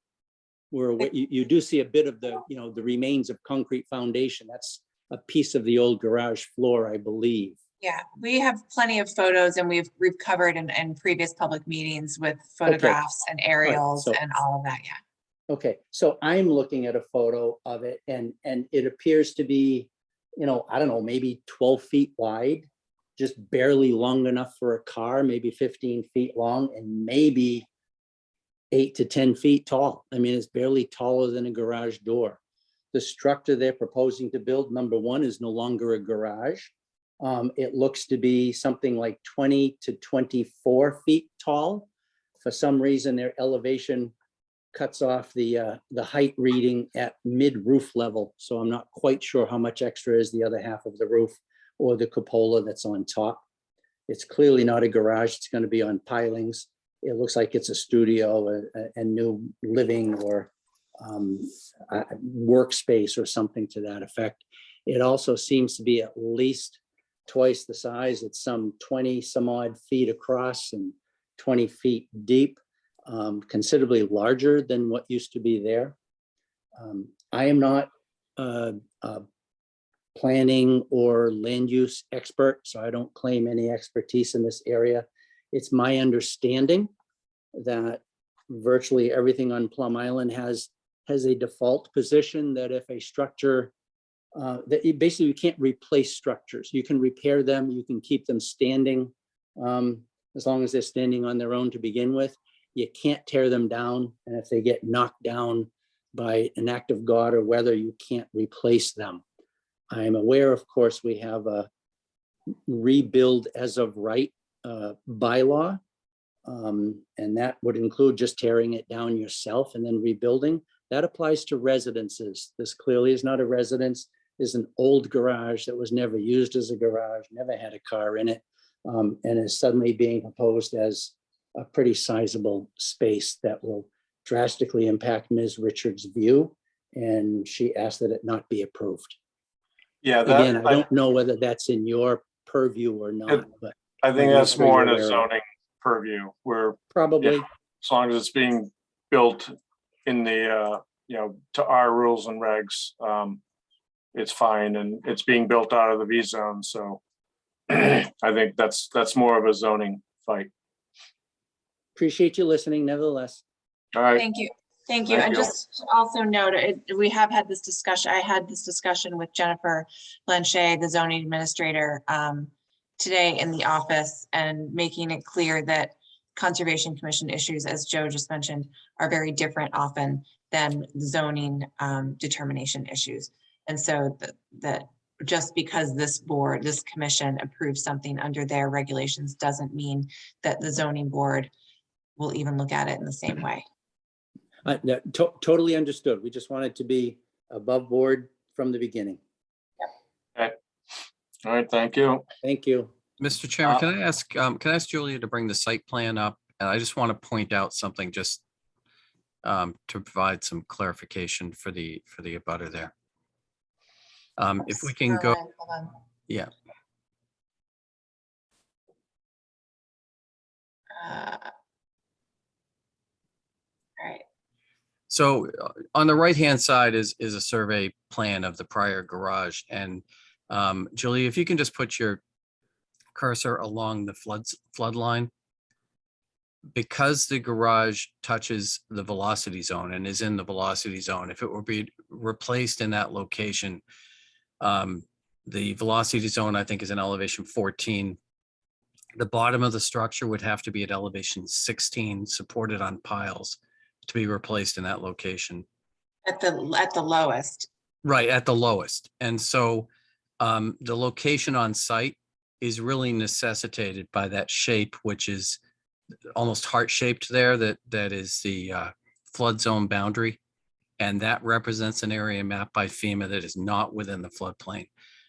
do see a bit of the, the remains of concrete foundation? That's a piece of the old garage floor, I believe. Yeah, we have plenty of photos, and we've covered in previous public meetings with photographs and aerials so- and all of that, yeah. Okay, so I'm looking at a photo of it, and it appears to be, I don't know, maybe 12 feet wide, just barely long enough for a car, maybe 15 feet long, and maybe 8 to 10 feet tall. I mean, it's barely taller than a garage door. The structure they're proposing to build, number one, is no longer a garage. It looks to be something like 20 to 24 feet tall. For some reason, their elevation cuts off the height reading at mid-roof level. So I'm not quite sure how much extra is the other half of the roof or the cupola that's on top. It's clearly not a garage. It's going to be on pilings. It looks like it's a studio, a new living or workspace or something to that effect. It also seems to be at least twice the size. It's some 20 some odd feet across and 20 feet deep, considerably larger than what used to be there. I am not a planning or land use expert, so I don't claim any expertise in this area. It's my understanding that virtually everything on Plum Island has a default position that if a structure that you can't replace structures. You can repair them, you can keep them standing as long as they're standing on their own to begin with. You can't tear them down, and if they get knocked down by an act of God or weather, you can't replace them. I am aware, of course, we have a rebuild as of right bylaw, and that would include just tearing it down yourself and then rebuilding. That applies to residences. This clearly is not a residence. Is an old garage that was never used as a garage, never had a car in it, and is suddenly being proposed as a pretty sizable space that will drastically impact Ms. Richards' view, and she asked that it not be approved. Yeah, Again, I don't know whether that's in your purview or not, but I think I'm that's sure more in you're a aware of it. zoning purview where Probably. as long as it's being built in the, to our rules and regs, it's fine, and it's being built out of the V zone. So I think that's more of a zoning fight. Appreciate you listening nevertheless. All right. Thank you. Thank you. Thank And you. just to also note, we have had this discussion. I had this discussion with Jennifer Blanchet, the zoning administrator, today in the office, and making it clear that Conservation Commission issues, as Joe just mentioned, are very different often than zoning determination issues. And so that just because this board, this commission approves something under their regulations doesn't mean that the zoning board will even look at it in the same way. Totally understood. We just wanted to be above board from the beginning. Okay. All right. Thank you. Thank you. Mr. Chairman, can I ask Julia to bring the site plan up? And I just want to point out something just to provide some clarification for the abutter there. If we can go, Hold on. yeah. All right. So on the right-hand side is a survey plan of the prior garage. And Julia, if you can just put your cursor along the flood line. Because the garage touches the velocity zone and is in the velocity zone, if it were be replaced in that location, The velocity zone, I think, is in elevation 14. The bottom of the structure would have to be at elevation 16, supported on piles to be replaced in that location. At the lowest. Right, at the lowest. And so the location on site is really necessitated by that shape, which is almost heart-shaped there, that is the flood zone boundary. And that represents an area mapped by FEMA that is not within the floodplain.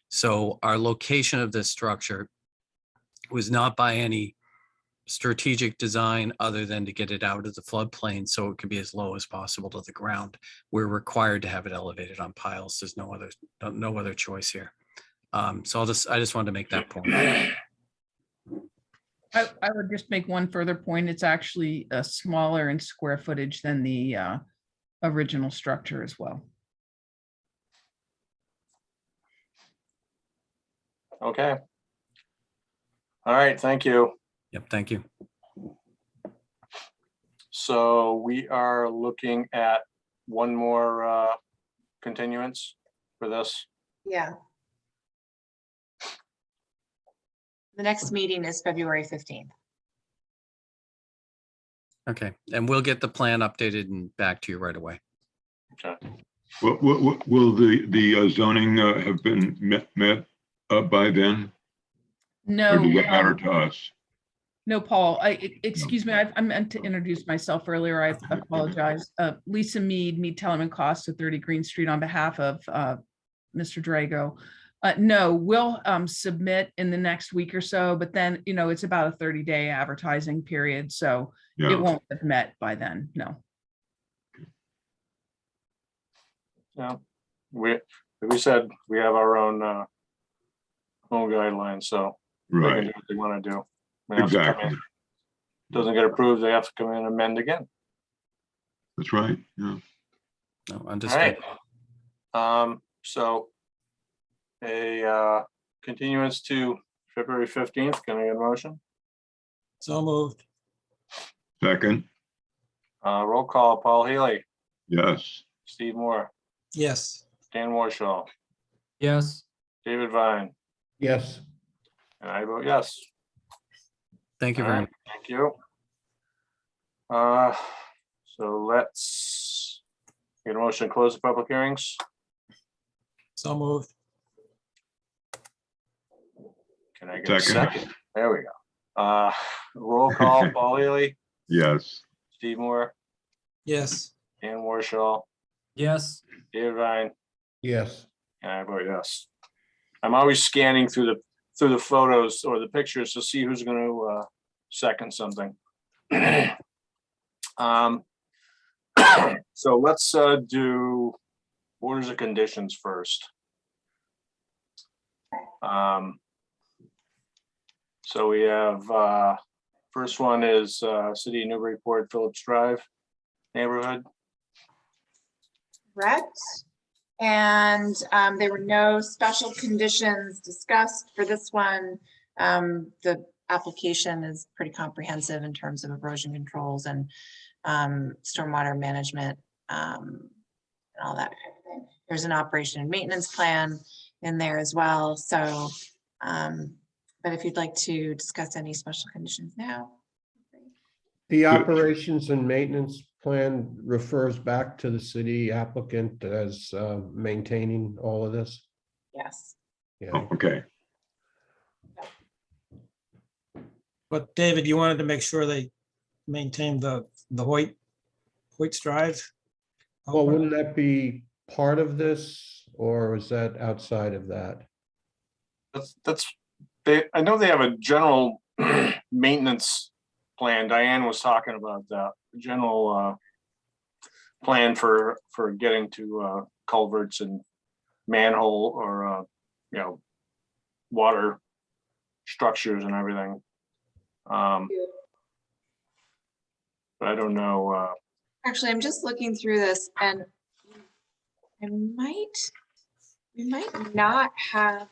So our location of this structure was not by any strategic design other than to get it out of the floodplain so it could be as low as possible to the ground. We're required to have it elevated on piles. There's no other choice here. So I just wanted to make that point. I would just make one further point. It's actually smaller in square footage than the original structure as well. Okay. All right, thank you. Yep, thank you. So we are looking at one more continuance for this. Yeah. The next meeting is February 15th. Okay, and we'll get the plan updated and back to you right away. Okay. Will the zoning have been met by then? Or No, does it matter to us? no, Paul, excuse me, I meant to introduce myself earlier. I apologize. Lisa Mead, Tellerman Cost of 30 Green Street on behalf of Mr. Drago. No, we'll submit in the next week or so, but then, it's about a 30-day advertising period, so Yeah. it won't have met by then, no. Yeah, we said we have our own guidelines, so they can Right, do what they want to do. They have to come exactly. in. Doesn't get approved, they have to come in and amend again. That's right, yeah. No, All understood. right. So a continuance to February 15th. Can I get a motion? So moved. Second, Roll call, Paul Healy, yes. Steve Moore, Yes. Dan Warshaw, Yes, David Vine, Yes, and I vote yes. Thank you All very right, much. thank you. So let's get a motion to close the public hearings. So moved. Can I get a Second. second? There we go. Roll call, Paul Healy, Yes, Steve Moore, Yes. Dan Warshaw, yes, David Vine, yes. and I vote yes. I'm always scanning through the photos or the pictures to see who's going to second something. So let's do orders of conditions first. So we have first one is City of Newburyport, Phillips Drive neighborhood. Correct. And there were no special conditions discussed for this one. The application is pretty comprehensive in terms of erosion controls and stormwater management and all that kind of thing. There's an operation and maintenance plan in there as well. So, but if you'd like to discuss any special conditions now. The operations and maintenance plan refers back to the city applicant as maintaining all of this. Yes. Yeah, oh, okay, But David, you wanted to make sure they maintain the Hoyt's Drive? well, wouldn't that be part of this, or is that outside of that? I know they have a general maintenance plan. Diane was talking about that, general plan for getting to culverts and manhole or water structures and everything. But I don't know. Actually, I'm just looking through this and we might not have a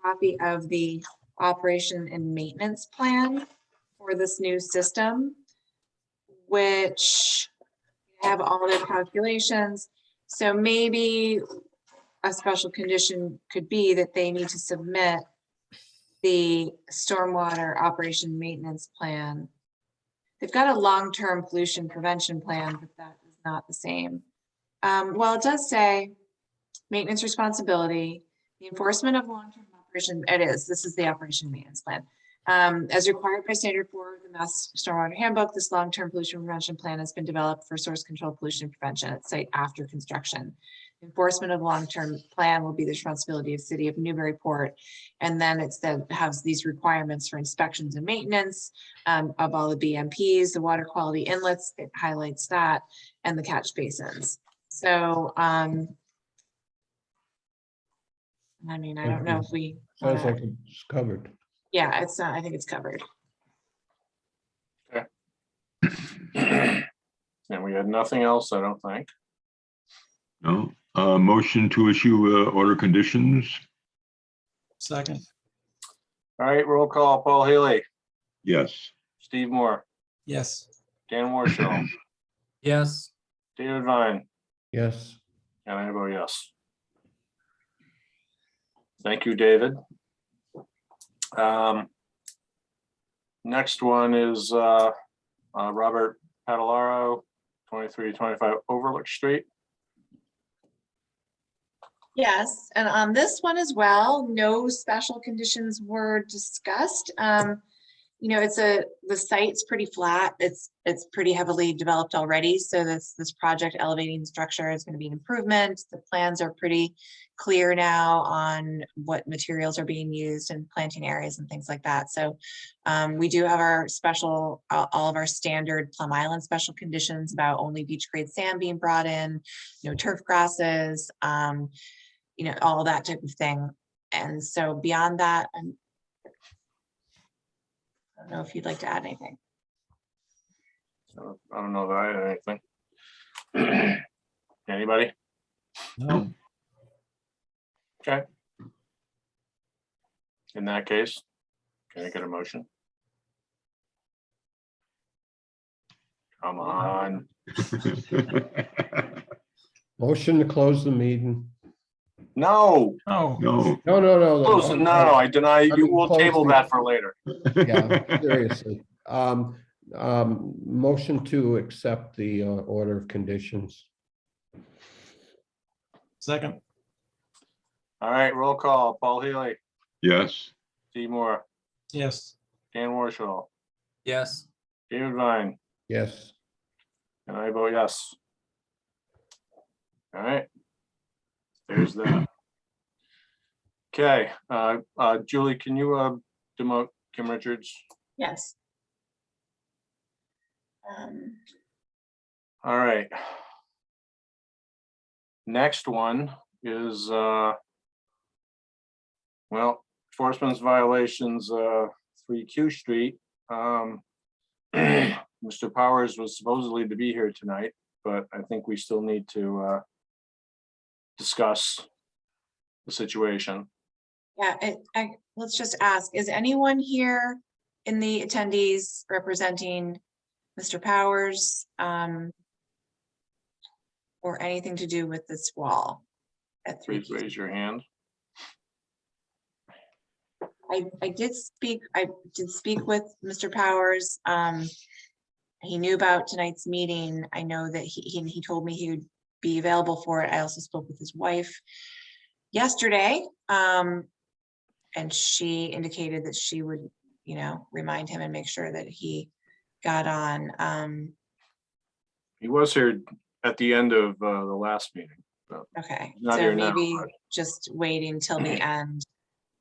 copy of the operation and maintenance plan for this new system, which have all their calculations. So maybe a special condition could be that they need to submit the stormwater operation maintenance plan. They've got a long-term pollution prevention plan, but that is not the same. Well, it does say maintenance responsibility, the enforcement of long-term operation, this is the operation maintenance plan. As required by standard 4 of the Mass Stormwater Handbook, this long-term pollution prevention plan has been developed for source control pollution prevention at site after construction. Enforcement of long-term plan will be the responsibility of City of Newburyport. And then has these requirements for inspections and maintenance of all the BMPs, the water quality inlets, it highlights that, and the catch basins. So, I mean, I don't know if we. Sounds like it's covered. Yeah, I think it's covered. And we had nothing else, I don't think. No, motion to issue order conditions? Second, All right, roll call, Paul Healy, Yes. Steve Moore, yes. Dan Warshaw, Yes. David Vine, Yes. and I vote yes. Thank you, David. Next one is Robert Padillaro, 2325 Overlook Street. Yes, and on this one as well, no special conditions were discussed. You know, the site's pretty flat. It's pretty heavily developed already. So this project elevating the structure is going to be an improvement. The plans are pretty clear now on what materials are being used and planting areas and things like that. So we do have our special, all of our standard Plum Island special conditions about only beach grade sand being brought in, no turf grasses, you know, all that type of thing. And so beyond that, I don't know if you'd like to add anything. So I don't know that I had anything. Anybody? No, Okay. In that case, can I get a motion? Come on. Motion to close the meeting. No, oh, No. close it. No, I deny. I mean, We'll close table the- that for later. Yeah, seriously. Motion to accept the order of conditions. second, All right, roll call. Paul Healy, Yes. Steve Moore, yes. Dan Warshaw, Yes. David Vine, Yes. and I vote yes. All right. There's that. Okay, Julie, can you demote Kim Richards? Yes. All right. Next one is, well, enforcement violations, 3Q Street. Mr. Powers was supposedly to be here tonight, but I think we still need to discuss the situation. Yeah, let's just ask, is anyone here in the attendees representing Mr. Powers? Or anything to do with this wall at 3? Please raise your hand. I did speak with Mr. Powers. He knew about tonight's meeting. I know that he told me he would be available for it. I also spoke with his wife yesterday. And she indicated that she would, you know, remind him and make sure that he got on. He was here at the end of the last meeting. Okay, Not so here now, maybe but- just waiting till the end,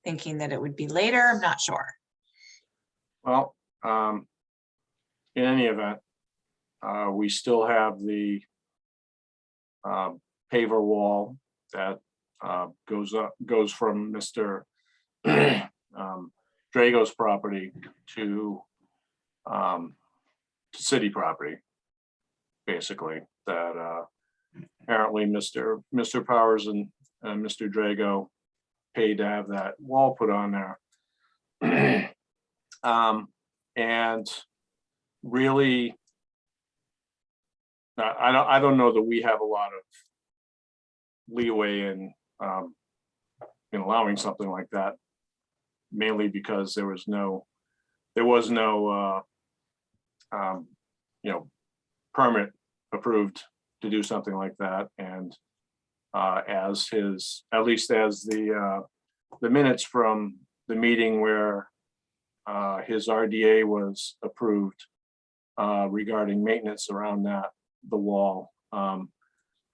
thinking that it would be later. I'm not sure. Well, in any event, we still have the paver wall that goes from Mr. Drago's property to city property, basically, that apparently Mr. Powers and Mr. Drago paid to have that wall put on there. And really, I don't know that we have a lot of leeway in in allowing something like that, mainly because there was no permit approved to do something like that. And at least as the minutes from the meeting where his RDA was approved regarding maintenance around the wall.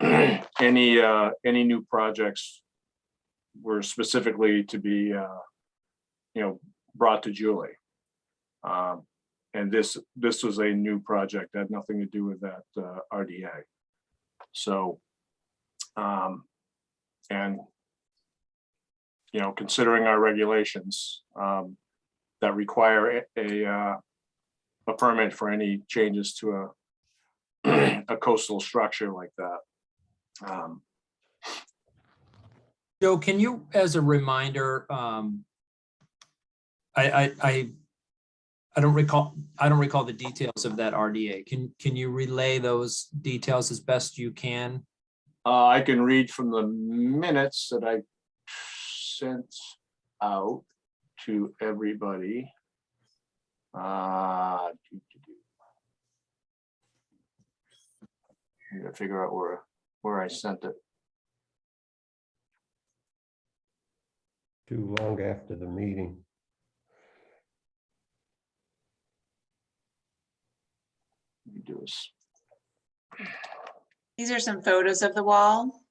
Any new projects were specifically to be brought to Julie. And this was a new project, had nothing to do with that RDA. So, and considering our regulations that require a permit for any changes to a coastal structure like that. Joe, can you, as a reminder, I don't recall the details of that RDA. Can you relay those details as best you can? I can read from the minutes that I sent out to everybody. I need to figure out where I sent it. Too long after the meeting. Let me do this. These are some photos of the wall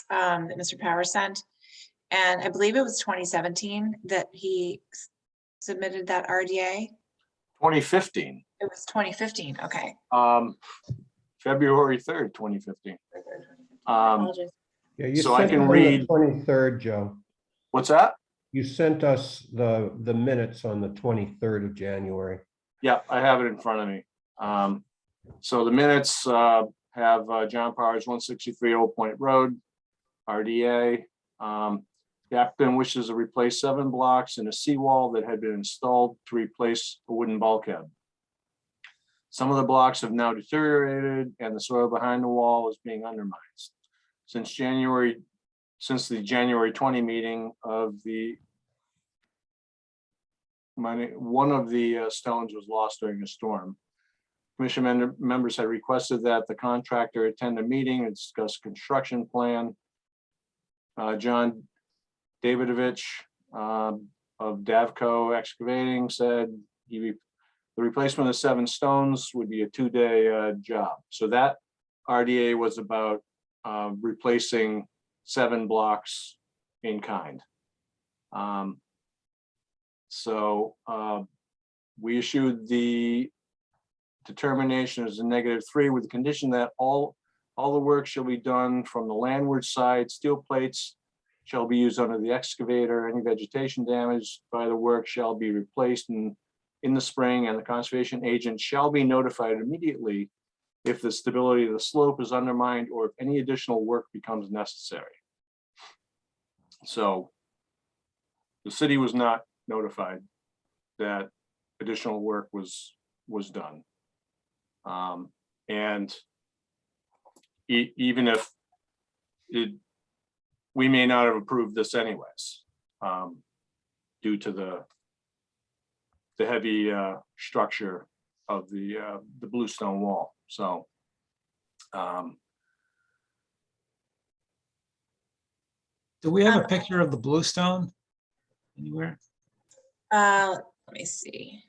that Mr. Power sent. And I believe it was 2017 that he submitted that RDA. 2015. It was 2015, okay. February 3rd, 2015. Apologies. Yeah, you So I sent can it on the read- 23rd, Joe. What's that? You sent us the minutes on the 23rd of January. Yeah, I have it in front of me. So the minutes have John Powers, 163 Old Point Road, RDA. The applicant wishes to replace 7 blocks in a seawall that had been installed to replace a wooden bulkhead. Some of the blocks have now deteriorated and the soil behind the wall is being undermined. Since the January 20 meeting of one of the stones was lost during a storm. Commission members had requested that the contractor attend a meeting and discuss construction plan. John Davidovich of Davco Excavating said the replacement of 7 stones would be a 2-day job. So that RDA was about replacing 7 blocks in kind. So we issued the determination as a -3 with the condition that all the work shall be done from the landward side. Steel plates shall be used under the excavator. Any vegetation damaged by the work shall be replaced in the spring, and the conservation agent shall be notified immediately if the stability of the slope is undermined or if any additional work becomes necessary. So the city was not notified that additional work was done. And even if we may not have approved this anyways, due to the heavy structure of the bluestone wall. So Do we have a picture of the bluestone anywhere? Let me see.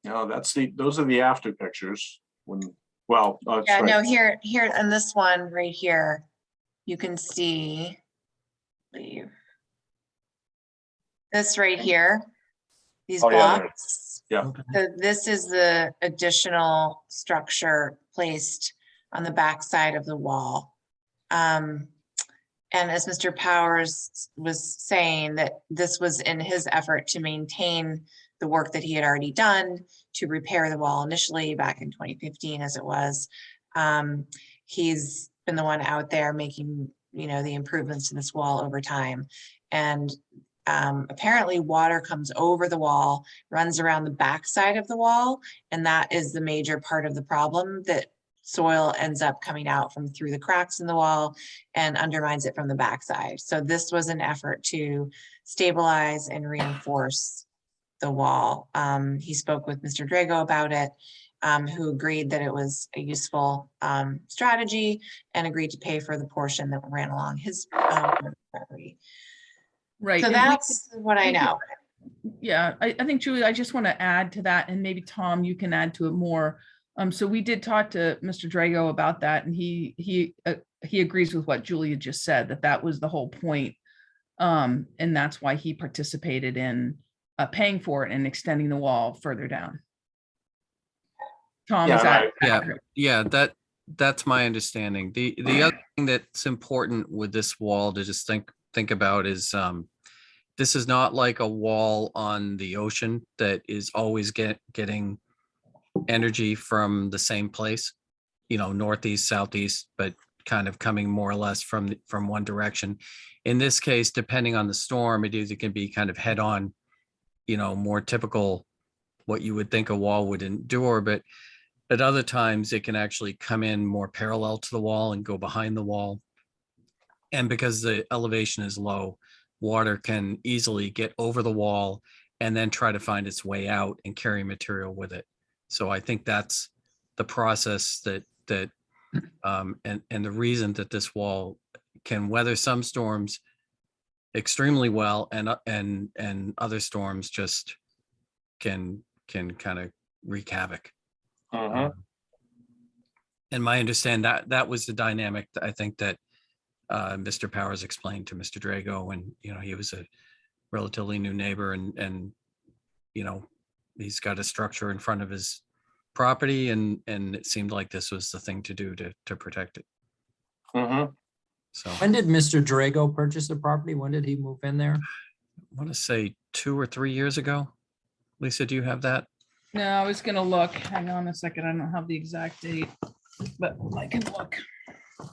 no, those are the after pictures when, well, Yeah, sorry. no, here on this one right here, you can see, leave this right here, these Oh, yeah, there. blocks. Yeah. So this is the additional structure placed on the back side of the wall. And as Mr. Powers was saying, that this was in his effort to maintain the work that he had already done to repair the wall initially back in 2015 as it was. He's been the one out there making, the improvements to this wall over time. And apparently water comes over the wall, runs around the backside of the wall, and that is the major part of the problem, that soil ends up coming out from through the cracks in the wall and undermines it from the backside. So this was an effort to stabilize and reinforce the wall. He spoke with Mr. Drago about it, who agreed that it was a useful strategy and agreed to pay for the portion that ran along his property. Right. So and we that's what I we could- know. Yeah, I think Julie, I just want to add to that, and maybe Tom, you can add to it more. So we did talk to Mr. Drago about that, and he agrees with what Julia just said, that that was the whole point. And that's why he participated in paying for it and extending the wall further down. Tom, Yeah, is that Yeah, accurate? yeah, that's my understanding. The other thing that's important with this wall to just think about is this is not like a wall on the ocean that is always getting energy from the same place, northeast, southeast, but kind of coming more or less from one direction. In this case, depending on the storm, it either can be kind of head on, more typical what you would think a wall would endure, but at other times it can actually come in more parallel to the wall and go behind the wall. And because the elevation is low, water can easily get over the wall and then try to find its way out and carry material with it. So I think that's the process and the reason that this wall can weather some storms extremely well, and other storms just can kind of wreak havoc. Mhm. And my understand that was the dynamic that I think that Mr. Powers explained to Mr. Drago when, he was a relatively new neighbor and he's got a structure in front of his property and it seemed like this was the thing to do to protect it. Mhm. So When did Mr. Drago purchase the property? When did he move in there? I want to say 2 or 3 years ago. Lisa, do you have that? No, I was gonna look. Hang on a second. I don't have the exact date, but I can look. I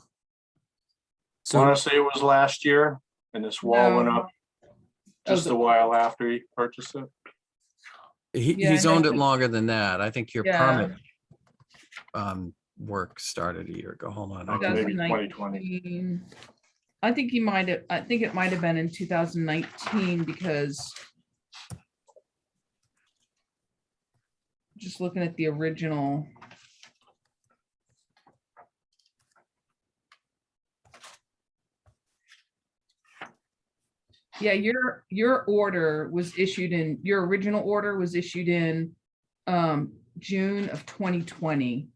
So want to say it was last year and this wall went No. up just a while after he purchased it. Yeah, He's no, owned it but- longer than that. I think your Yeah. permit work started a year ago. Hold on. Okay, maybe 2020. 2019. I think it might have been in 2019 because just looking at the original. Yeah, your order was issued in, your original order was issued in June of 2020.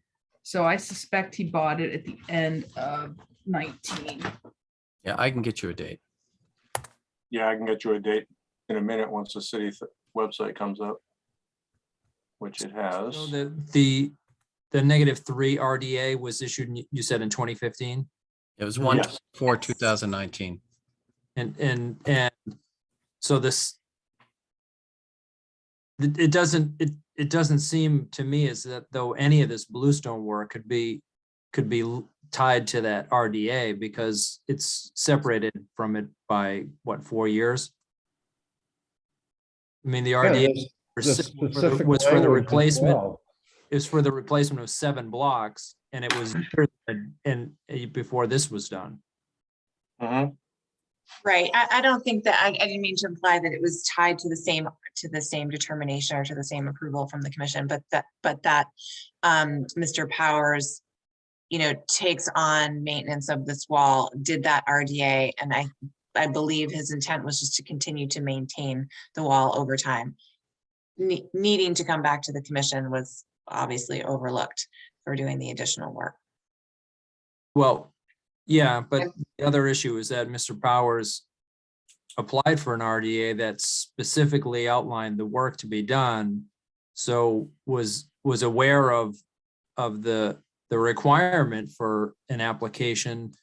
So I suspect he bought it at the end of 19. Yeah, I can get you a date. Yeah, I can get you a date in a minute once the city website comes up, which it has. so the -3 RDA was issued, you said in 2015? It was 1 Yes. for 2019. And so this, it doesn't seem to me as that though any of this bluestone work could be tied to that RDA because it's separated from it by what, 4 years? I mean, the RDA was for the replacement. Is for the replacement of 7 blocks, and it was before this was done. Mhm. Right. I don't think that, I didn't mean to imply that it was tied to the same determination or to the same approval from the commission, but that Mr. Powers, takes on maintenance of this wall, did that RDA, and I believe his intent was just to continue to maintain the wall over time. Needing to come back to the commission was obviously overlooked for doing the additional work. Well, yeah, but the other issue is that Mr. Powers applied for an RDA that specifically outlined the work to be done. So was aware of the requirement for an application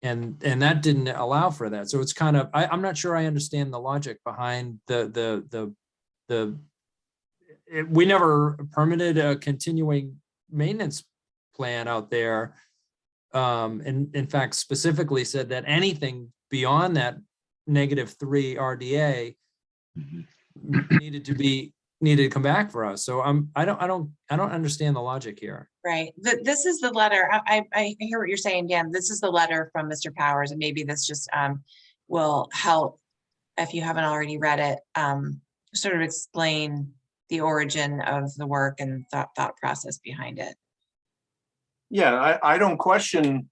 and that didn't allow for that. So it's kind of, I'm not sure I understand the logic behind we never permitted a continuing maintenance plan out there. And in fact, specifically said that anything beyond that -3 RDA Mhm. needed to come back for us. So I don't understand the logic here. Right. This is the letter. I hear what you're saying, Dan. This is the letter from Mr. Powers, and maybe this just will help, if you haven't already read it, sort of explain the origin of the work and thought process behind it. Yeah, I don't question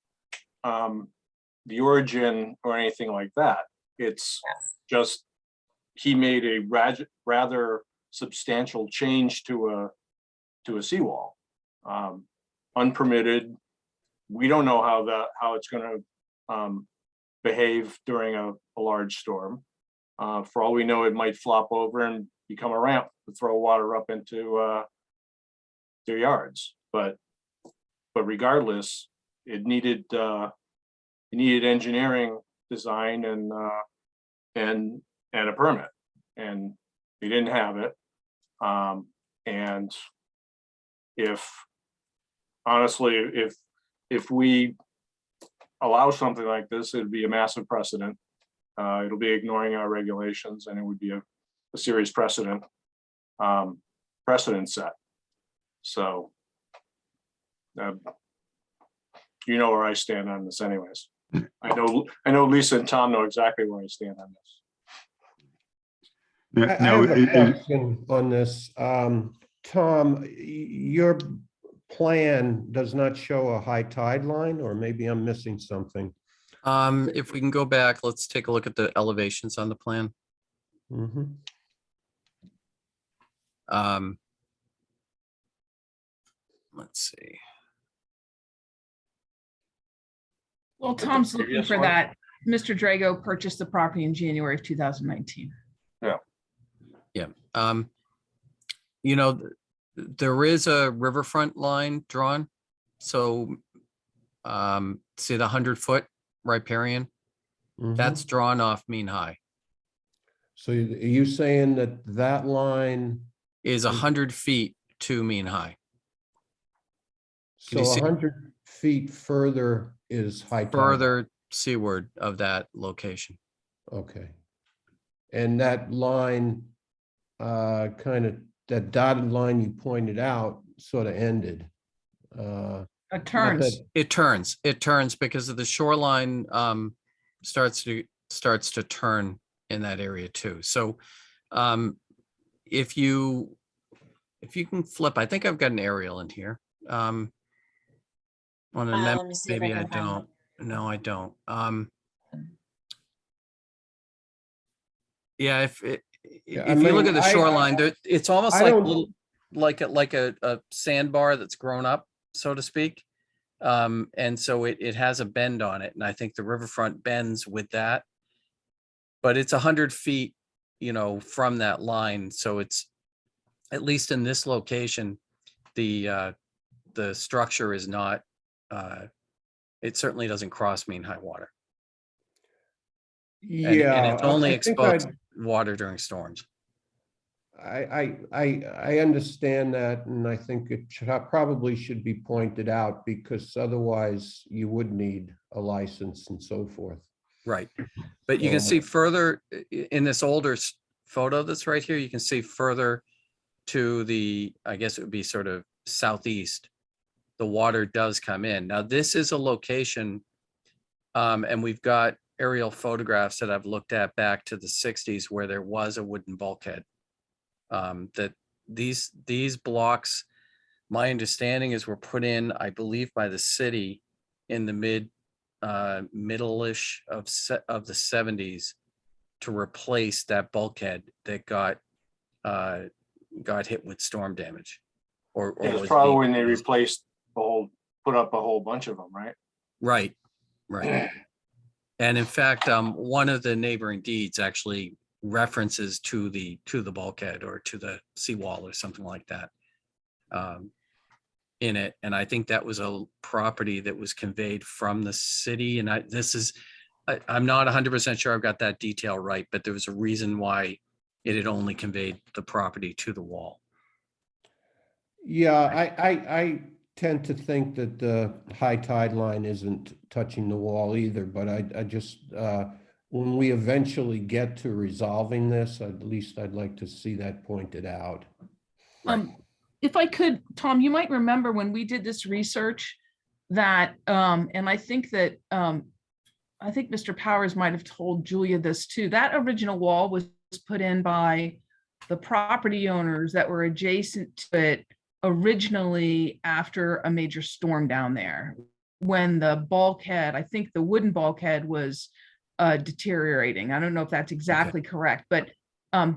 the origin or anything like that. It's just he made a rather substantial change to a seawall, unpermitted. We don't know how it's going to behave during a large storm. For all we know, it might flop over and become a ramp to throw water up into their yards. But regardless, it needed engineering design and a permit, and we didn't have it. And if we allow something like this, it'd be a massive precedent. It'll be ignoring our regulations, and it would be a serious precedent set. So you know where I stand on this anyways. I know Lisa and Tom know exactly where I stand on this. I have a question on this. Tom, your plan does not show a high tide line, or maybe I'm missing something. If we can go back, let's take a look at the elevations on the plan. Mhm. Let's see. Well, Tom's looking previous for one? that. Mr. Drago purchased the property in January of 2019. You know, there is a riverfront line drawn. So see the 100-foot riparian? Mhm. That's drawn off mean high. So are you saying that line, Is 100 feet to mean high. Can so you see 100 feet further is high tide? further seaward of that location? Okay. And that line, kind of, that dotted line you pointed out sort of ended. It Not turns. that- It turns because of the shoreline starts to turn in that area too. So if you can flip, I think I've got an aerial in here. On an Let amendment, me see if maybe I can find don't. No, I don't. Yeah, if I you look mean, at the shoreline, it's almost I like don't- little, like a sandbar that's grown up, so to speak. And so it has a bend on it, and I think the riverfront bends with that. But it's 100 feet, you know, from that line, so it's, at least in this location, the structure is not, it certainly doesn't cross mean high water. And Yeah. it's only I think exposed to water during storms. I understand that, and I think it probably should be pointed out, because otherwise you would need a license and so forth. Right. But you can see further in this older photo that's right here, you can see further to the, I guess it would be sort of southeast, the water does come in. Now, this is a location, and we've got aerial photographs that I've looked at back to the 60s where there was a wooden bulkhead. That these blocks, my understanding is, were put in, I believe, by the city in the middle-ish of the 70s to replace that bulkhead that got hit with storm damage. Or It's was probably being when they replaced. put up a whole bunch of them, right? Right. And in fact, one of the neighboring deeds actually references to the bulkhead or to the seawall or something like that in it. And I think that was a property that was conveyed from the city. And I'm not 100% sure I've got that detail right, but there was a reason why it had only conveyed the property to the wall. Yeah, I tend to think that the high tide line isn't touching the wall either, but I just, when we eventually get to resolving this, at least I'd like to see that pointed out. If I could, Tom, you might remember when we did this research that, and I think that, I think Mr. Powers might have told Julia this too, that original wall was put in by the property owners that were adjacent to it originally after a major storm down there. When the bulkhead, I think the wooden bulkhead was deteriorating. I don't know if that's exactly correct, but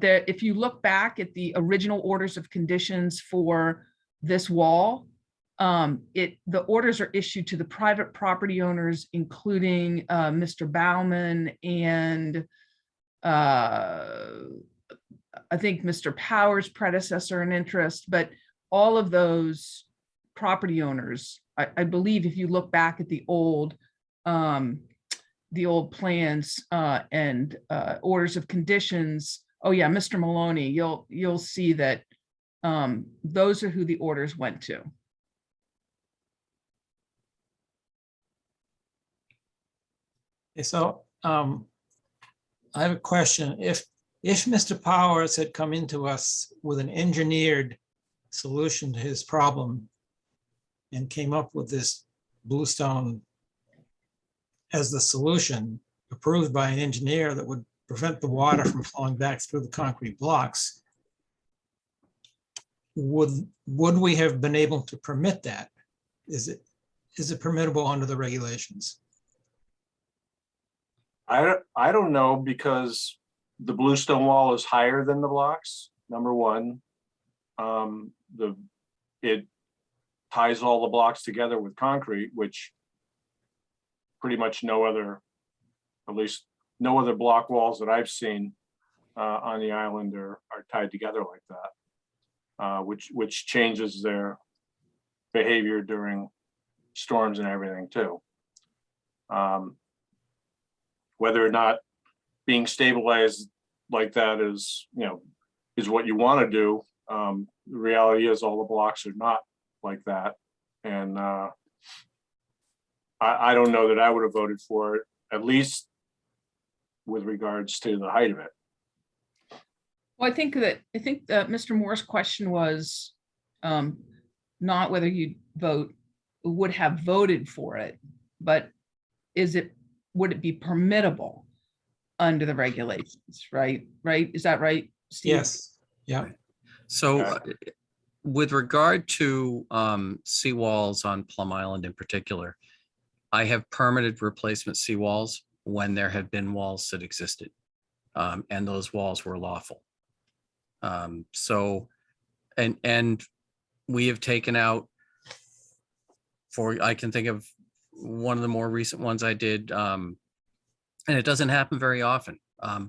there, if you look back at the original orders of conditions for this wall, the orders are issued to the private property owners, including Mr. Bauman and I think Mr. Powers' predecessor in interest, but all of those property owners, I believe if you look back at the old plans and orders of conditions, oh yeah, Mr. Maloney, you'll see that those are who the orders went to. Okay, so I have a question. If Mr. Powers had come into us with an engineered solution to his problem and came up with this bluestone as the solution approved by an engineer that would prevent the water from flowing back through the concrete blocks, would we have been able to permit that? Is it permittable under the regulations? I don't know, because the bluestone wall is higher than the blocks, number one. It ties all the blocks together with concrete, which pretty much no other, at least no other block walls that I've seen on the island are tied together like that, which changes their behavior during storms and everything too. Whether or not being stabilized like that is what you want to do. The reality is all the blocks are not like that. And I don't know that I would have voted for it, at least with regards to the height of it. Well, I think that Mr. Moore's question was not whether you would have voted for it, but would it be permittable under the regulations, right? Right? Is that right, Steve? Yes. Yeah. So with regard to seawalls on Plum Island in particular, I have permitted replacement seawalls when there have been walls that existed, and those walls were lawful. So, and we have taken out, I can think of one of the more recent ones I did, and it doesn't happen very often,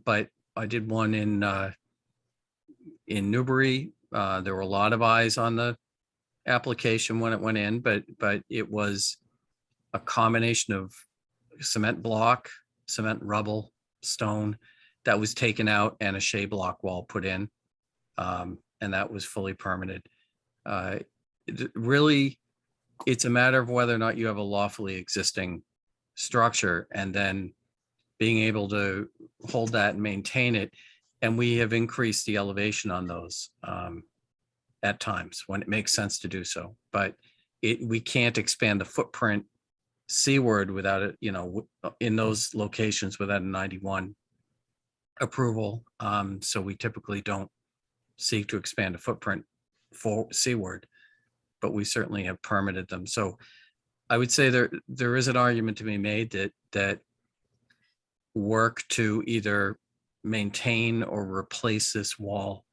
but I did one in Newbury. There were a lot of eyes on the application when it went in, but it was a combination of cement block, cement rubble, stone that was taken out, and a shea block wall put in, and that was fully permitted. Really, it's a matter of whether or not you have a lawfully existing structure, and then being able to hold that and maintain it. And we have increased the elevation on those at times when it makes sense to do so. But we can't expand the footprint seaward without it, in those locations without a 91 approval. So we typically don't seek to expand a footprint for seaward, but we certainly have permitted them. So I would say there is an argument to be made that work to either maintain or replace this wall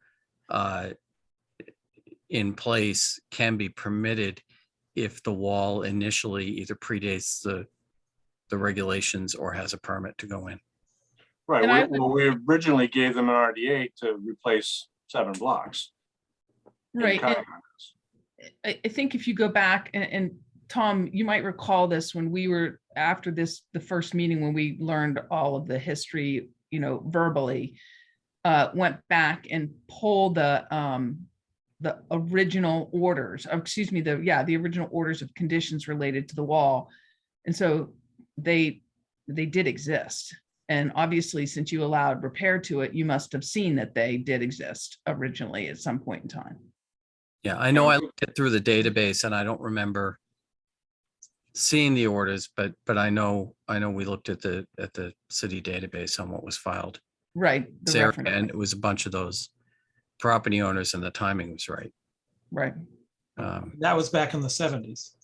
in place can be permitted if the wall initially either predates the regulations or has a permit to go in. Right. We originally gave them an RDA to replace 7 blocks. Right. I think if you go back and Tom, you might recall this when we were after the first meeting, when we learned all of the history, verbally, went back and pulled the original orders, the original orders of conditions related to the wall. And so they did exist. And obviously, since you allowed repair to it, you must have seen that they did exist originally at some point in time. Yeah, I know I looked it through the database and I don't remember seeing the orders, but I know we looked at the city database on what was filed. Right. The Sarah, reference. and it was a bunch of those property owners and the timing was right. Right. That was back in the 70s.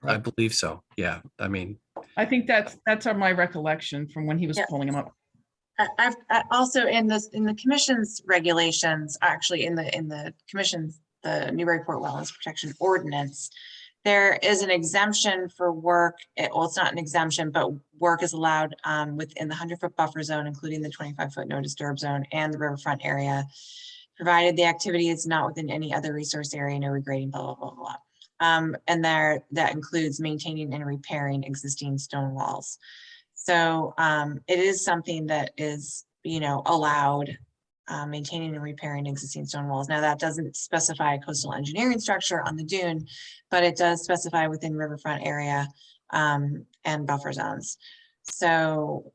I believe so. Yeah. I mean, I think that's my recollection from when he was Yeah. pulling them up. I've also in the commission's regulations, actually in the commission's, the Newburyport Wetlands Protection Ordinance, there is an exemption for work. Well, it's not an exemption, but work is allowed within the 100-foot buffer zone, including the 25-foot no disturb zone and the riverfront area, provided the activity is not within any other resource area, no regrading, blah, blah, blah, blah. And that includes maintaining and repairing existing stone walls. So it is something that is, allowed, maintaining and repairing existing stone walls. Now that doesn't specify a coastal engineering structure on the dune, but it does specify within riverfront area and buffer zones. So,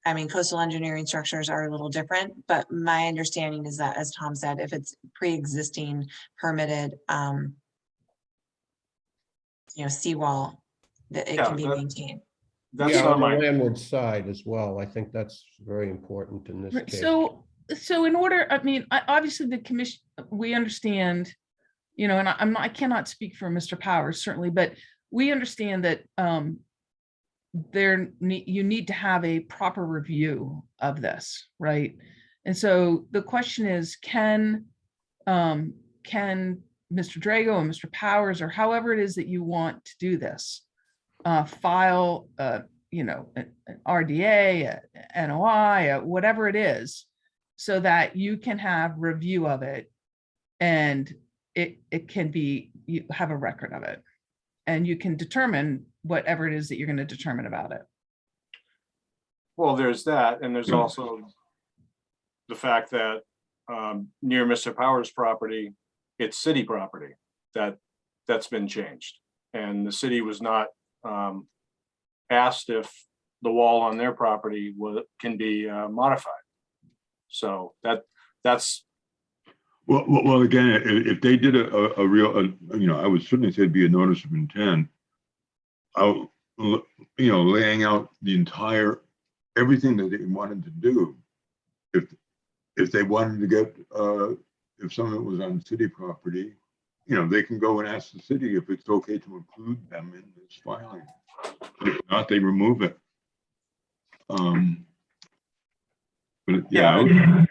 I mean, coastal engineering structures are a little different, but my understanding is that, as Tom said, if it's pre-existing permitted, seawall, that it Yeah, can be that- maintained. That's Yeah, not on the my, landward side as well. I think that's very important in this Right, case. So in order, I mean, obviously the commission, we understand, and I cannot speak for Mr. Powers certainly, but we understand that you need to have a proper review of this, right? And so the question is, can Mr. Drago and Mr. Powers, or however it is that you want to do this, file, an RDA, a NOI, whatever it is, so that you can have review of it and it can be, you have a record of it and you can determine whatever it is that you're going to determine about it. well, there's that, and there's also the fact that near Mr. Powers' property, it's city property that's been changed. And the city was not asked if the wall on their property can be modified. So that's. Well, again, if they did a real, I would certainly say it'd be a notice of intent. Laying out the entire, everything that they wanted to do. If they wanted to get, if someone was on city property, they can go and ask the city if it's okay to include them in this filing. If not, they remove it. But yeah.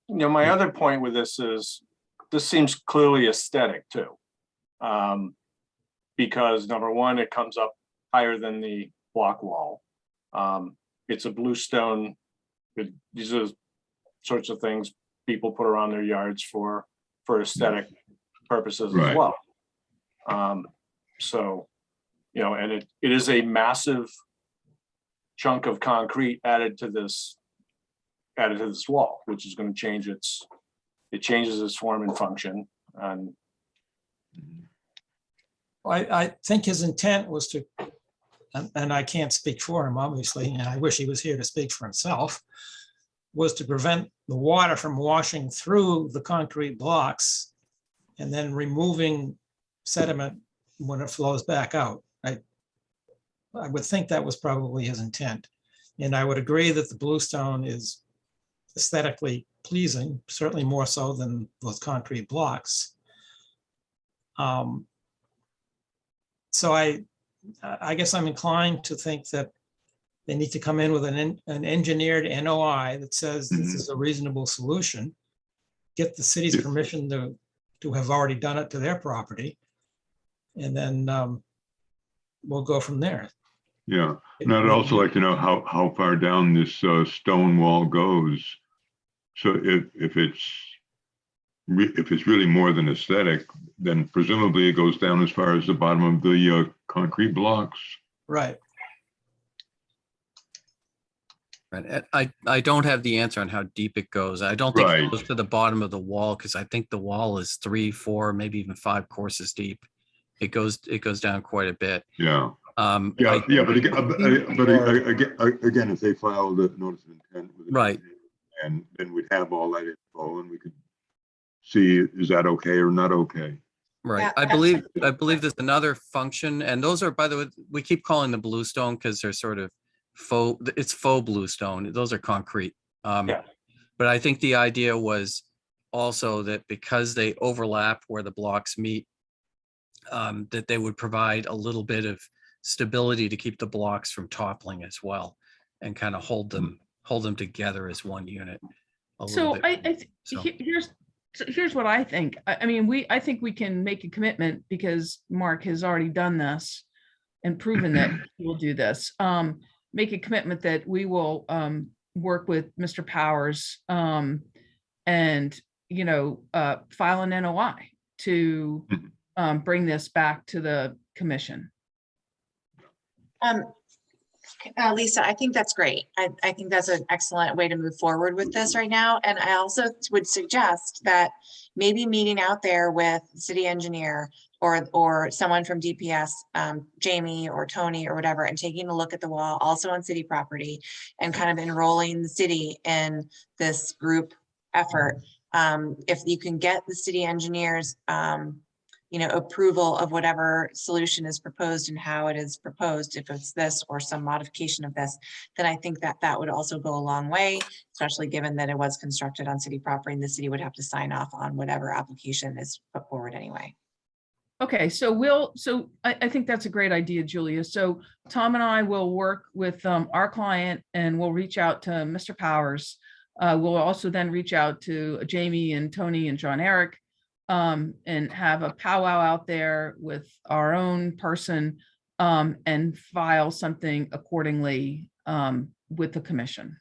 My other point with this is, this seems clearly aesthetic too. Because number one, it comes up higher than the block wall. It's a bluestone. These are sorts of things people put around their yards for aesthetic purposes as well. So, and it is a massive chunk of concrete added to this wall, which is going to change it changes its form and function. And I think his intent was to, and I can't speak for him, obviously, and I wish he was here to speak for himself, was to prevent the water from washing through the concrete blocks and then removing sediment when it flows back out. I would think that was probably his intent. And I would agree that the bluestone is aesthetically pleasing, certainly more so than those concrete blocks. So I guess I'm inclined to think that they need to come in with an engineered NOI that says this is a reasonable solution, get the city's permission to have already done it to their property, and then we'll go from there. Yeah, and I'd also like to know how far down this stone wall goes. So if it's really more than aesthetic, then presumably it goes down as far as the bottom of the concrete blocks. Right. Right. I don't have the answer on how deep it goes. I don't think Right. it goes to the bottom of the wall, because I think the wall is 3, 4, maybe even 5 courses deep. It goes down quite a bit. Yeah. Yeah, I- yeah, again, if they filed a notice of intent. with it, Right. And then we'd have all that info and we could see, is that okay or not okay? Right. Yeah, I that's- believe there's another function, and those are, by the way, we keep calling them bluestone because they're sort of it's faux bluestone. Those are concrete. Yeah. But I think the idea was also that because they overlap where the blocks meet, that they would provide a little bit of stability to keep the blocks from toppling as well, and kind of hold them together as one unit. a little So bit. So- here's what I think. I mean, I think we can make a commitment because Mark has already done this and proven that he will do this. Make a commitment that we will work with Mr. Powers and, you know, file an NOI to bring this back to the commission. Lisa, I think that's great. I think that's an excellent way to move forward with this right now. And I also would suggest that maybe meeting out there with the city engineer or someone from DPS, Jamie or Tony or whatever, and taking a look at the wall also on city property and kind of enrolling the city in this group effort. If you can get the city engineers, you know, approval of whatever solution is proposed and how it is proposed, if it's this or some modification of this, then I think that that would also go a long way, especially given that it was constructed on city property and the city would have to sign off on whatever application is put forward anyway. Okay, so I think that's a great idea, Julia. So Tom and I will work with our client and we'll reach out to Mr. Powers. We'll also then reach out to Jamie and Tony and John Eric and have a powwow out there with our own person and file something accordingly with the commission.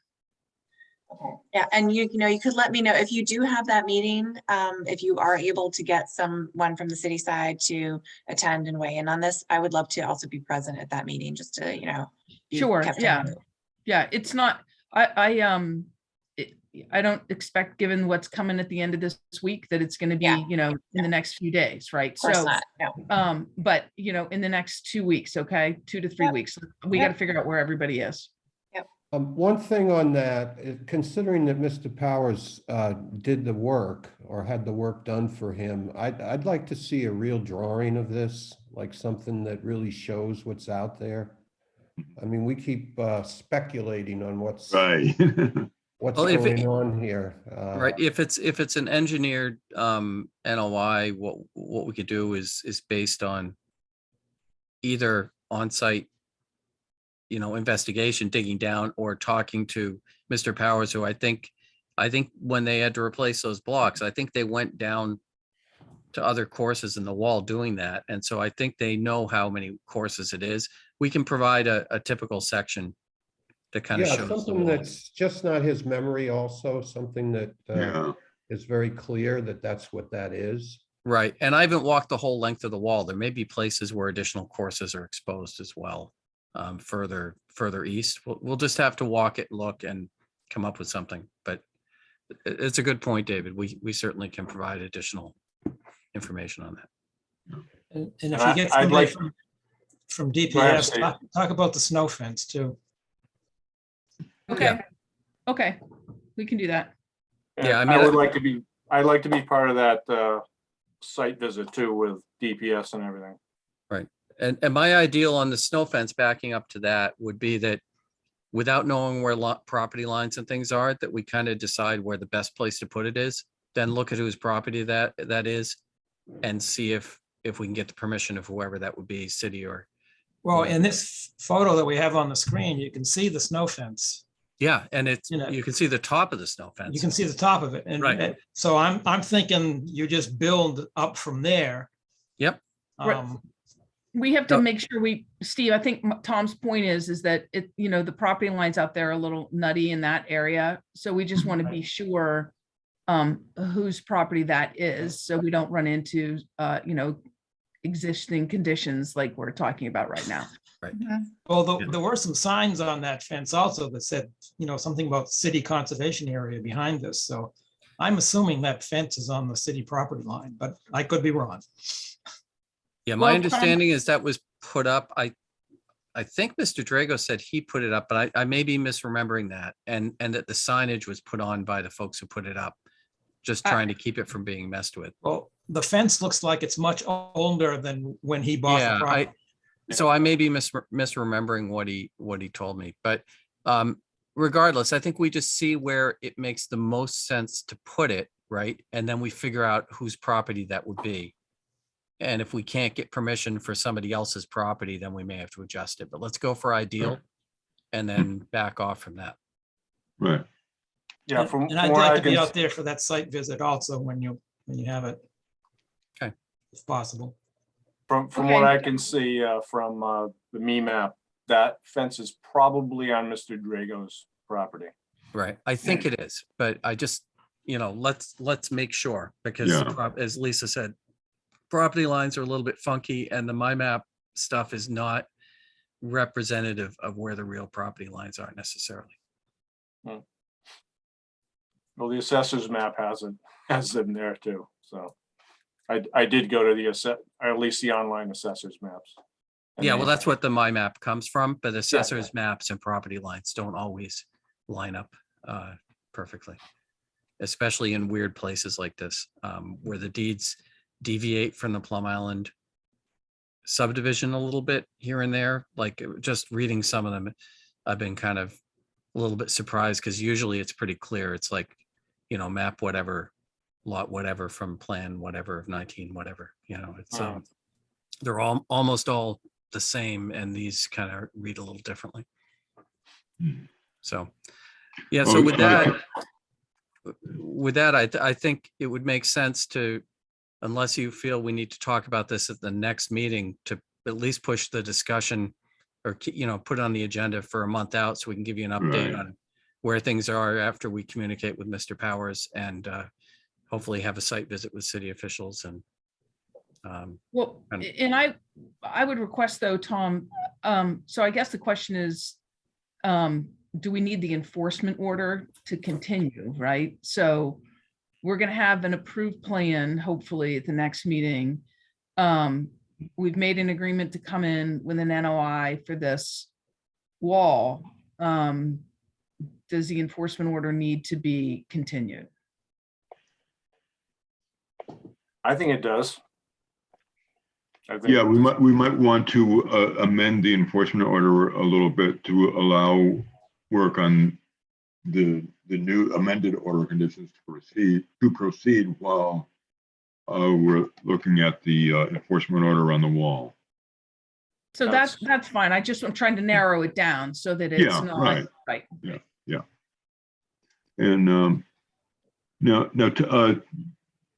Okay. Yeah, and you know, you could let me know if you do have that meeting, if you are able to get someone from the city side to attend and weigh in on this. I would love to also be present at that meeting just to, you know. be Sure, kept in yeah. the loop. Yeah, it's not, I don't expect, given what's coming at the end of this week, that it's gonna be, Yeah. you know, in the next few days, right? Of course So, not, no. but, you know, in the next 2 weeks, okay, 2 to 3 Yep. weeks, we Yep. gotta figure out where everybody is. One thing on that, considering that Mr. Powers did the work or had the work done for him, I'd like to see a real drawing of this, like something that really shows what's out there. I mean, we keep speculating on what's Right. what's Well, if it- going on here. Right, if it's an engineered NOI, what we could do is based on either on-site, you know, investigation, digging down, or talking to Mr. Powers, who I think when they had to replace those blocks, I think they went down to other courses in the wall doing that. And so I think they know how many courses it is. We can provide a typical section that kind of Yeah, shows the something wall. that's just not his memory also, something that Yeah. is very clear that that's what that is. Right, and I haven't walked the whole length of the wall. There may be places where additional courses are exposed as well, further east. We'll just have to walk it, look, and come up with something. But it's a good point, David. We certainly can provide additional information on that. And if And you get I'd somebody like- from Go ahead, DPS, Steve. talk about the snow fence too. Okay, okay, we can do that. Yeah, I And mean, I'd like to be part of that site visit too with DPS and everything. And my ideal on the snow fence, backing up to that, would be that without knowing where property lines and things are, that we kind of decide where the best place to put it is, then look at whose property that is, and see if we can get the permission of whoever that would be, city or. Well, in this photo that we have on the screen, you can see the snow fence. Yeah, and it's, You know, you can see the top of the snow fence. You can see the top of it. And Right. so I'm thinking you just build up from there. Yep. Right. We have to No. make sure Steve, I think Tom's point is that you know, the property lines out there are a little nutty in that area. So we just want to be sure whose property that is, so we don't run into, you know, existing conditions like we're talking about right now. Well, Yeah. there were some signs on that fence also that said, you know, something about city conservation area behind this. So I'm assuming that fence is on the city property line, but I could be wrong. Yeah, my Well, understanding is that was put up, I I think Mr. Drago said he put it up, but I may be misremembering that. And that the signage was put on by the folks who put it up, just trying to keep it from being messed with. Well, the fence looks like it's much older than when he bought the Yeah, property. so I may be misremembering what he told me, but regardless, I think we just see where it makes the most sense to put it, right? And then we figure out whose property that would be. And if we can't get permission for somebody else's property, then we may have to adjust it. But let's go for ideal and then back off from that. Right. Yeah, And from I'd what like I to be can, out there for that site visit also when you have it. Okay. If possible. from Okay. what I can see from the me map, that fence is probably on Mr. Drago's property. Right. I think it is, but I just, let's make sure because Yeah. as Lisa said, property lines are a little bit funky and the MyMap stuff is not representative of where the real property lines are necessarily. Well, the assessor's map has them there too. So I did go to or at least the online assessor's maps. And Yeah, they- well, that's what the MyMap comes from, but assessors maps and property lines don't always line up perfectly, especially in weird places like this, where the deeds deviate from the Plum Island subdivision a little bit here and there. Like just reading some of them, I've been kind of a little bit surprised because usually it's pretty clear. It's like, map whatever, lot whatever from plan whatever of 19 whatever. It's they're all almost all the same, and these kind of read a little differently. So, yeah. So with that, I think it would make sense to, unless you feel we need to talk about this at the next meeting, to at least push the discussion or, put it on the agenda for a month out so we can give you an update Right. on where things are after we communicate with Mr. Powers and hopefully have a site visit with city officials and. Well, and I would request though, Tom, so I guess the question is, do we need the enforcement order to continue, right? So we're gonna have an approved plan, hopefully at the next meeting. We've made an agreement to come in with an NOI for this wall. Does the enforcement order need to be continued? I think it does. I think Yeah, we might want to amend the enforcement order a little bit to allow work on the new amended order conditions to proceed while we're looking at the enforcement order on the wall. So that's fine. I'm trying to narrow it down so that it's Yeah, not, right. And now,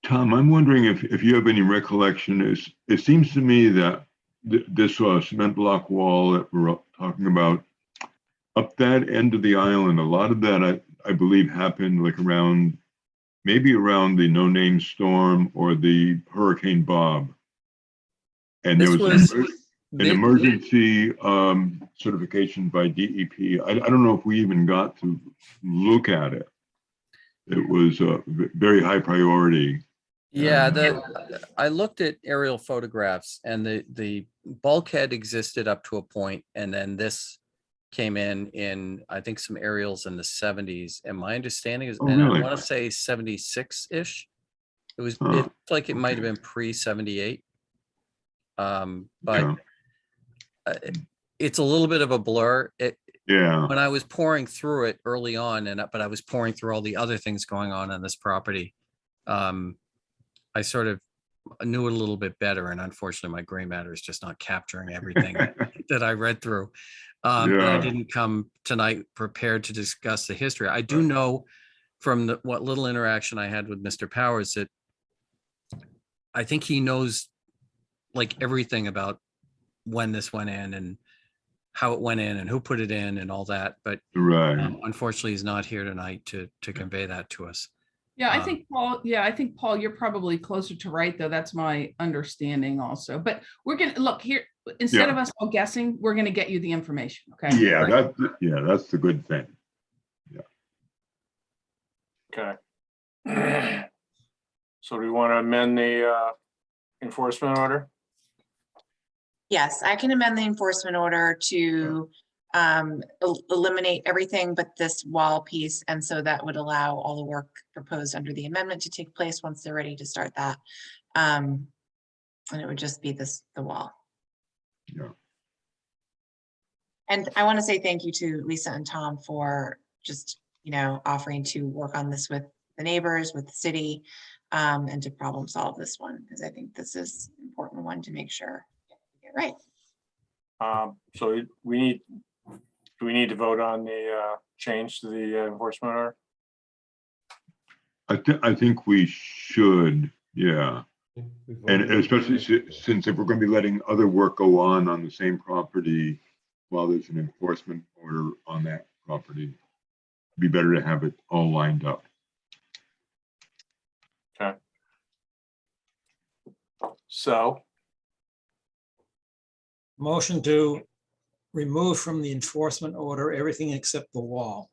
Tom, I'm wondering if you have any recollection. It seems to me that this cement block wall that we're talking about up that end of the island, a lot of that I believe happened like maybe around the No Name Storm or the Hurricane Bob. And there was an emergency certification by DEP. I don't know if we even got to look at it. It was a very high priority. Yeah, I looked at aerial photographs and the bulkhead existed up to a point, and then this came in I think some aerials in the 70s. And my understanding is, and really? I want to say 76-ish. It was it looked like it might have been pre-78. But it's a little bit of a blur. When I was pouring through it early on, but I was pouring through all the other things going on this property. I sort of knew it a little bit better, and unfortunately my gray matter is just not capturing everything that I read through. And I didn't come tonight prepared to discuss the history. I do know from what little interaction I had with Mr. Powers that I think he knows like everything about when this went in and how it went in and who put it in and all that. But unfortunately, he's not here tonight to convey that to us. Yeah, I think Paul, you're probably closer to right, though. That's my understanding also. But we're gonna look here, instead of us all guessing, we're gonna get you the information, okay? Yeah, that's the good thing. Okay. So do we want to amend the enforcement order? Yes, I can amend the enforcement order to eliminate everything but this wall piece. And so that would allow all the work proposed under the amendment to take place once they're ready to start that. And it would just be the wall. Yeah. And I want to say thank you to Lisa and Tom for just, offering to work on this with the neighbors, with the city, and to problem solve this one, because I think this is an important one to make sure we get right. So do we need to vote on the change to the enforcement order? I think we should, yeah. And especially since if we're going to be letting other work go on the same property while there's an enforcement order on that property, it'd be better to have it all lined up. Okay. So, Motion to remove from the enforcement order everything except the wall.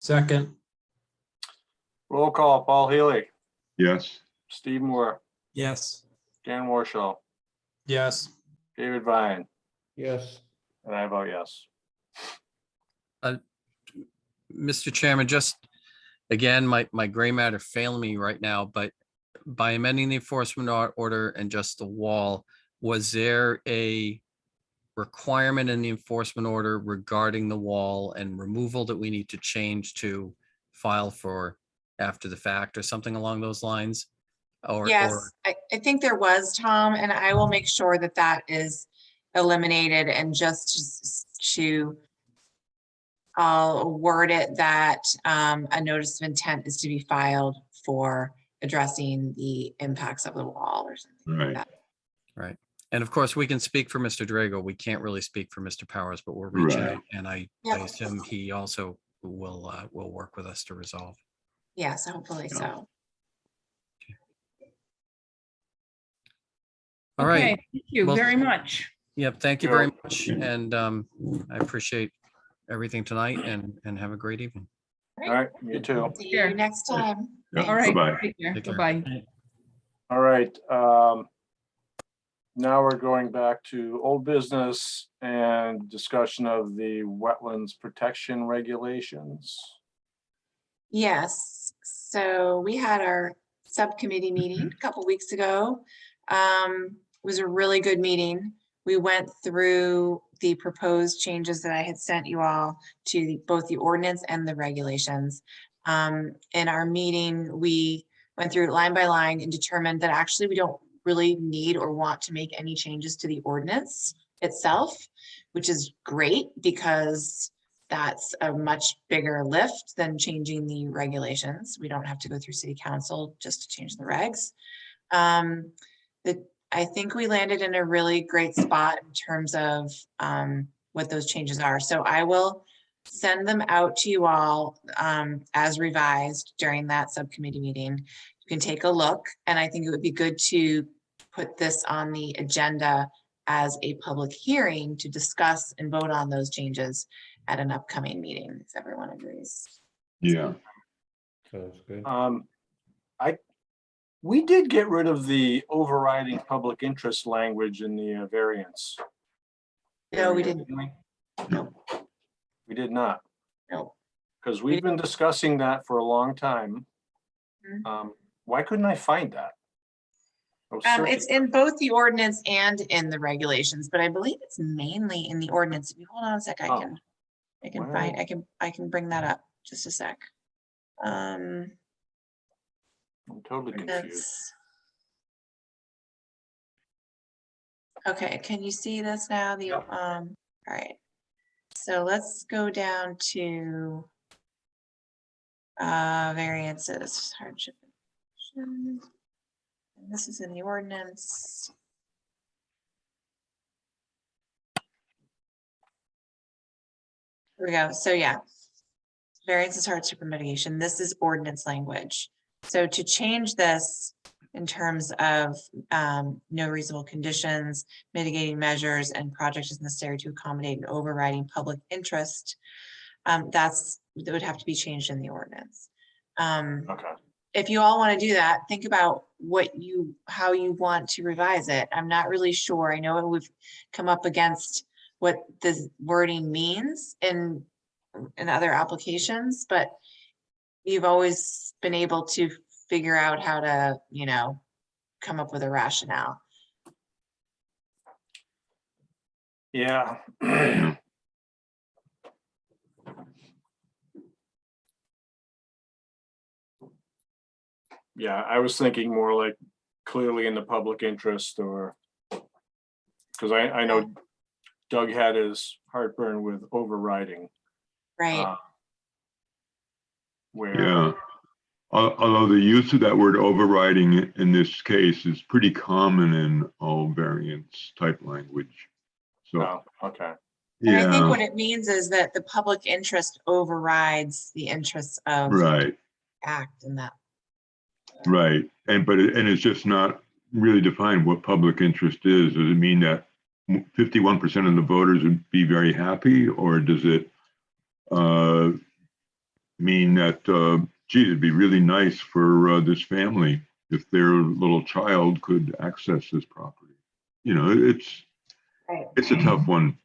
Second, roll call, Paul Healy, Yes, Steve Moore, Yes. Jan Warshall, yes. David Vine, Yes. and I vote yes. Mr. Chairman, just again, my gray matter failing me right now, but by amending the enforcement order and just the wall, was there a requirement in the enforcement order regarding the wall and removal that we need to change to file for after the fact or something along those lines? Yes, I think there was, Tom, and I will make sure that that is eliminated and just to I'll word it that a notice of intent is to be filed for addressing the impacts of the wall or something like right. that. Right. And of course, we can speak for Mr. Drago. We can't really speak for Mr. Powers, but we'll reach Right. out, and I Yep. assume he also will work with us to resolve. Yes, hopefully Yeah. so. All right. Okay, thank you Well, very much. Yep. Thank you very Sure. much. And I appreciate everything tonight and have a great evening. All right, you too. See Sure. you next time. Yeah. All right, Bye-bye. take care. Take care. Bye-bye. All right. Now we're going back to old business and discussion of the wetlands protection regulations. Yes, so we had our subcommittee meeting a couple weeks ago. It was a really good meeting. We went through the proposed changes that I had sent you all to both the ordinance and the regulations. In our meeting, we went through it line by line and determined that actually we don't really need or want to make any changes to the ordinance itself, which is great because that's a much bigger lift than changing the regulations. We don't have to go through city council just to change the regs. I think we landed in a really great spot in terms of what those changes are. So I will send them out to you all as revised during that subcommittee meeting. You can take a look, and I think it would be good to put this on the agenda as a public hearing to discuss and vote on those changes at an upcoming meeting, if everyone agrees. Yeah. Sounds good. We did get rid of the overriding public interest language in the variance. No, we area, didn't. we? No. We did not, No. because we've been discussing that for a long time. Why couldn't I find that? I was It's searching. in both the ordinance and in the regulations, but I believe it's mainly in the ordinance. If you hold on a sec, I Oh. can find, I can bring that up, just a sec. I'm totally confused. Ordinance. Okay, can you see this now? The, all right. So let's go down to variances, hardship. And this is in the ordinance. Here we go. So yeah, variances, hardship, and mitigation. This is ordinance language. So to change this in terms of no reasonable conditions, mitigating measures, and project is necessary to accommodate an overriding public interest, that would have to be changed in the ordinance. Okay. if you all want to do that, think about how you want to revise it. I'm not really sure. I know we've come up against what the wording means in other applications, but you've always been able to figure out how to, come up with a rationale. Yeah. Yeah, I was thinking more like clearly in the public interest, or because I know Doug had his heartburn with overriding. Right. Where, Yeah. Although the use of that word overriding in this case is pretty common in all variance type language. So, oh, okay. And I think what yeah, it means is that the public interest overrides the interests of right, act in that. right. And it's just not really defined what public interest is. Does it mean that 51% of the voters would be very happy, or does it mean that, gee, it'd be really nice for this family if their little child could access this property? Right. It's a tough one.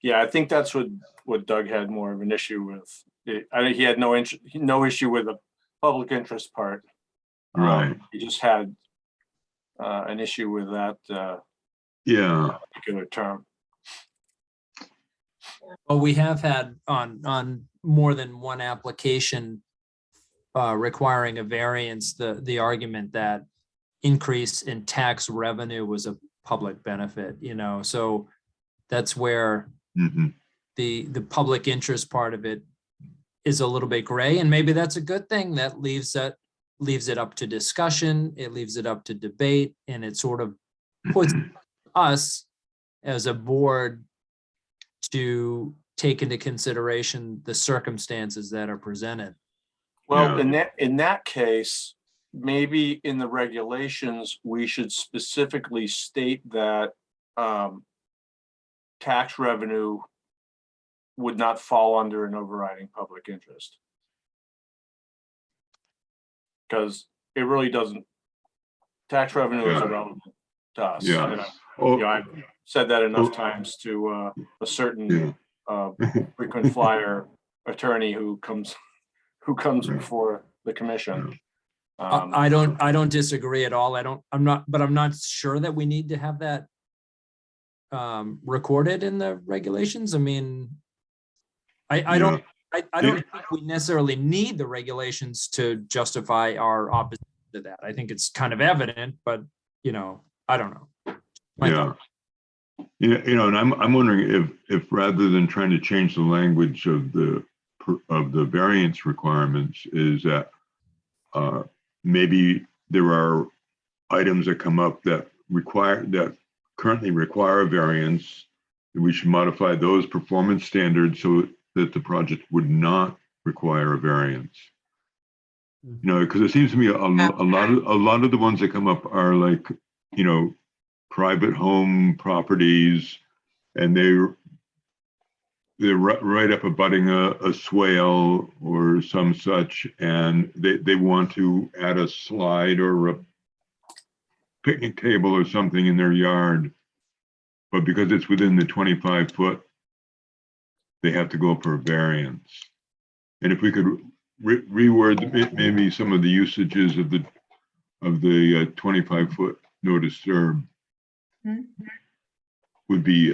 Yeah, I think that's what Doug had more of an issue with. I think he had no issue with the public interest part. Right. He just had an issue with that Yeah. particular term. Well, we have had on more than one application requiring a variance, the argument that increase in tax revenue was a public benefit, so that's where Mhm. the public interest part of it is a little bit gray, and maybe that's a good thing. That leaves it up to discussion, it leaves it up to debate, and it sort of puts us as a board to take into consideration the circumstances that are presented. Well, Yeah. in that case, maybe in the regulations, we should specifically state that tax revenue would not fall under an overriding public interest. Because it really doesn't, tax revenue is Yeah. irrelevant to us. Yeah. And, Oh, I've said that enough Oh. times to a certain yeah. frequent flyer attorney who comes Right. before the commission. I don't disagree at all. I'm not sure that we need to have that recorded in the regulations. I mean, I don't think we necessarily need the regulations to justify our opposition to that. I think it's kind of evident, but I don't know. My thought. And I'm wondering if rather than trying to change the language of the variance requirements, is that maybe there are items that come up that currently require a variance, and we should modify those performance standards so that the project would not require a variance. Because it seems to me a lot of the ones that come up are like, private home properties, and they're right up abutting a swale or some such, and they want to add a slide or a picnic table or something in their yard, but because it's within the 25-foot, they have to go for a variance. And if we could reword maybe some of the usages of the 25-foot no disturb, would be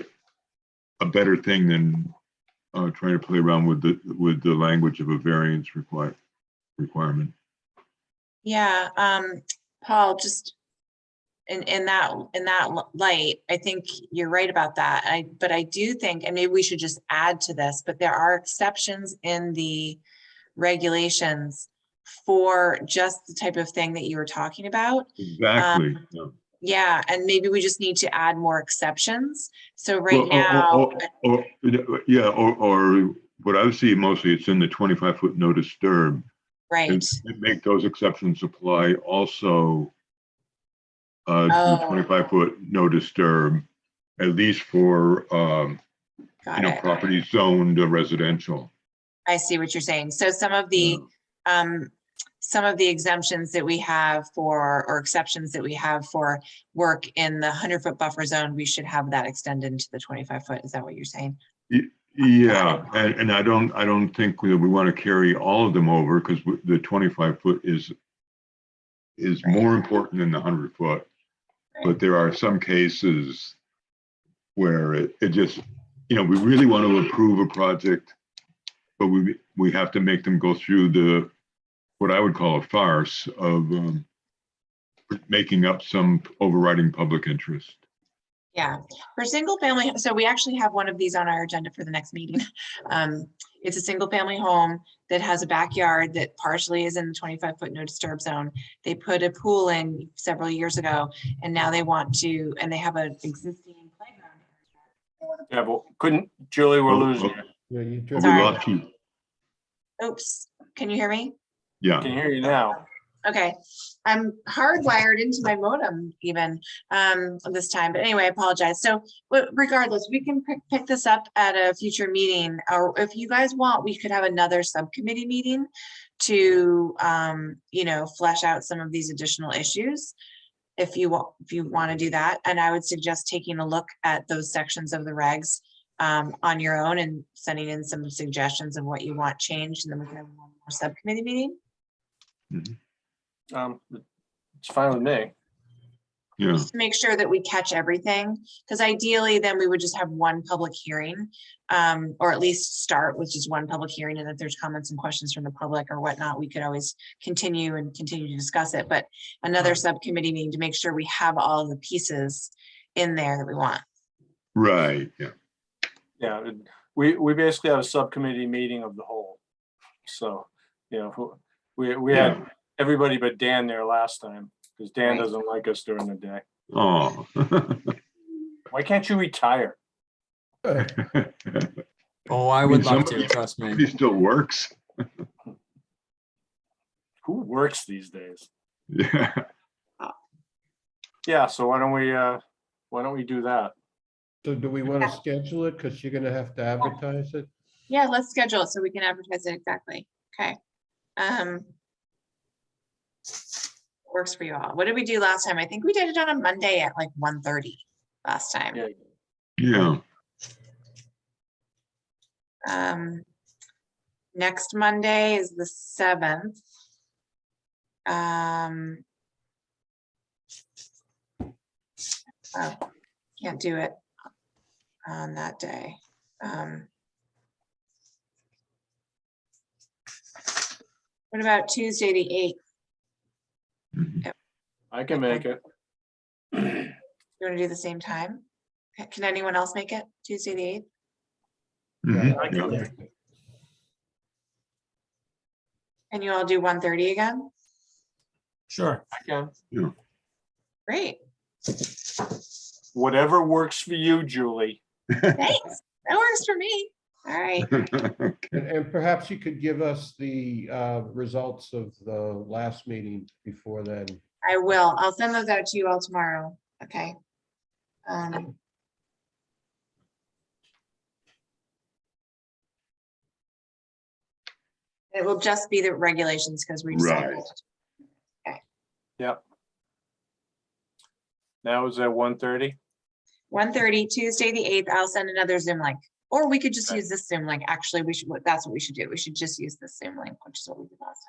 a better thing than trying to play around with the language of a variance requirement. Yeah, Paul, just in that light, I think you're right about that. But I do think, and maybe we should just add to this, but there are exceptions in the regulations for just the type of thing that you were talking about. Exactly. Yeah, and maybe we just need to add more exceptions. So right now, or what I see mostly, it's in the 25-foot no disturb. right. And make those exceptions apply also to the 25-foot no disturb, at least for Got it. properties zoned residential. I see what you're saying. So some of the exemptions that we have for, or exceptions that we have for work in the 100-foot buffer zone, we should have that extended into the 25-foot. Is that what you're saying? Yeah, and I don't think we want to carry all of them over because the 25-foot is more important than the 100-foot. But there are some cases where it just, we really want to approve a project, but we have to make them go through what I would call a farce of making up some overriding public interest. Yeah, for single family, so we actually have one of these on our agenda for the next meeting. It's a single family home that has a backyard that partially is in the 25-foot no disturb zone. They put a pool in several years ago, and now they want to, and they have an existing playground. Yeah, but Julie, we're losing you. Yeah, you We Sorry. lost you. Oops, can you hear me? Yeah. Can hear you now. Okay, I'm hardwired into my modem even this time, but anyway, I apologize. So regardless, we can pick this up at a future meeting, or if you guys want, we could have another subcommittee meeting to, flesh out some of these additional issues. If you want to do that, and I would suggest taking a look at those sections of the regs on your own and sending in some suggestions of what you want changed, and then we can have one more subcommittee meeting. Mhm. It's fine with me. Yeah. Just to make sure that we catch everything, because ideally then we would just have one public hearing, or at least start with just one public hearing, and if there's comments and questions from the public or whatnot, we could always continue to discuss it, but another subcommittee meeting to make sure we have all of the pieces in there that we want. Right. Yeah. Yeah, we basically have a subcommittee meeting of the whole. So, we had everybody but Dan there last time because Dan Right. doesn't like us during the day. Oh. Why can't you retire? Oh, I would love to, trust me. He still works. Who works these days? Yeah. Yeah, so why don't we do that? So do we want to schedule it? Because you're going to have to advertise it? Yeah, let's schedule it so we can advertise it exactly. Okay. Works for you all. What did we do last time? I think we did it on a Monday at like 1:30 last time. Yeah. Yeah. Next Monday is the 7th. Oh, can't do it on that day. What about Tuesday, the 8th? I can make it. You want to do the same time? Can anyone else make it Tuesday, the 8th? Mhm. I can Yeah. make it. And you all do 1:30 again? Sure. I can. Great, Whatever works for you, Julie. thanks. That works for me. All right. And perhaps you could give us the results of the last meeting before then. I will. I'll send those out to you all tomorrow. Okay. It will just be the regulations because we decided. Right. Yep. Now is at 1:30. 1:30, Tuesday, the 8th. I'll send another Zoom link. Or we could just Okay. use this Zoom link. Actually, that's what we should do. We should just use this Zoom link, which is what we did last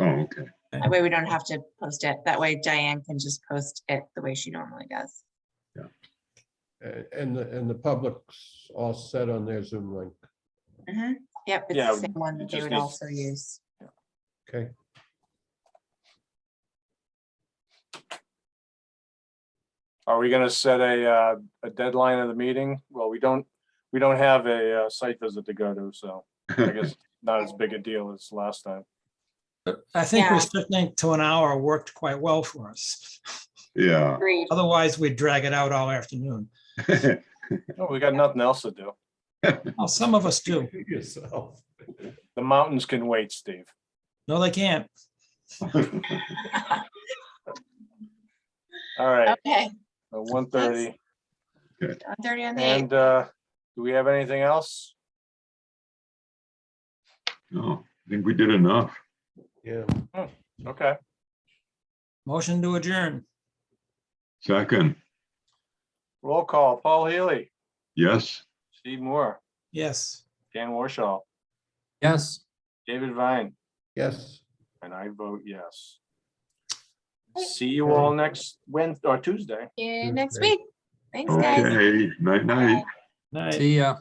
Oh, okay. time. That way we don't have to post it. That way Diane can just post it the way she normally does. And the public's all set on their Zoom link. Yep, it's Yeah, the same one it that they just would needs- also use. Okay. Are we gonna set a deadline of the meeting? Well, we don't have a site visit to go to, so I guess not as big a deal as last time. But I think Yeah. restricting to an hour worked quite well for us. Yeah. Agreed. Otherwise, we'd drag it out all afternoon. Oh, we got nothing else to do. Well, some of us do. Yourself. The mountains can wait, Steve. No, they can't. All right, Okay, 1:30. 1:30 on the 8th. And do we have anything else? No, I think we did enough. Yeah. Okay, Motion to adjourn. Second, roll call, Paul Healy, yes. Steve Moore, Yes. Dan Warshall, Yes. David Vine, Yes. and I vote yes. See you all next Wednesday or Tuesday. Yeah, next Okay. week. Thanks, guys. Okay, night, night. Night. See ya.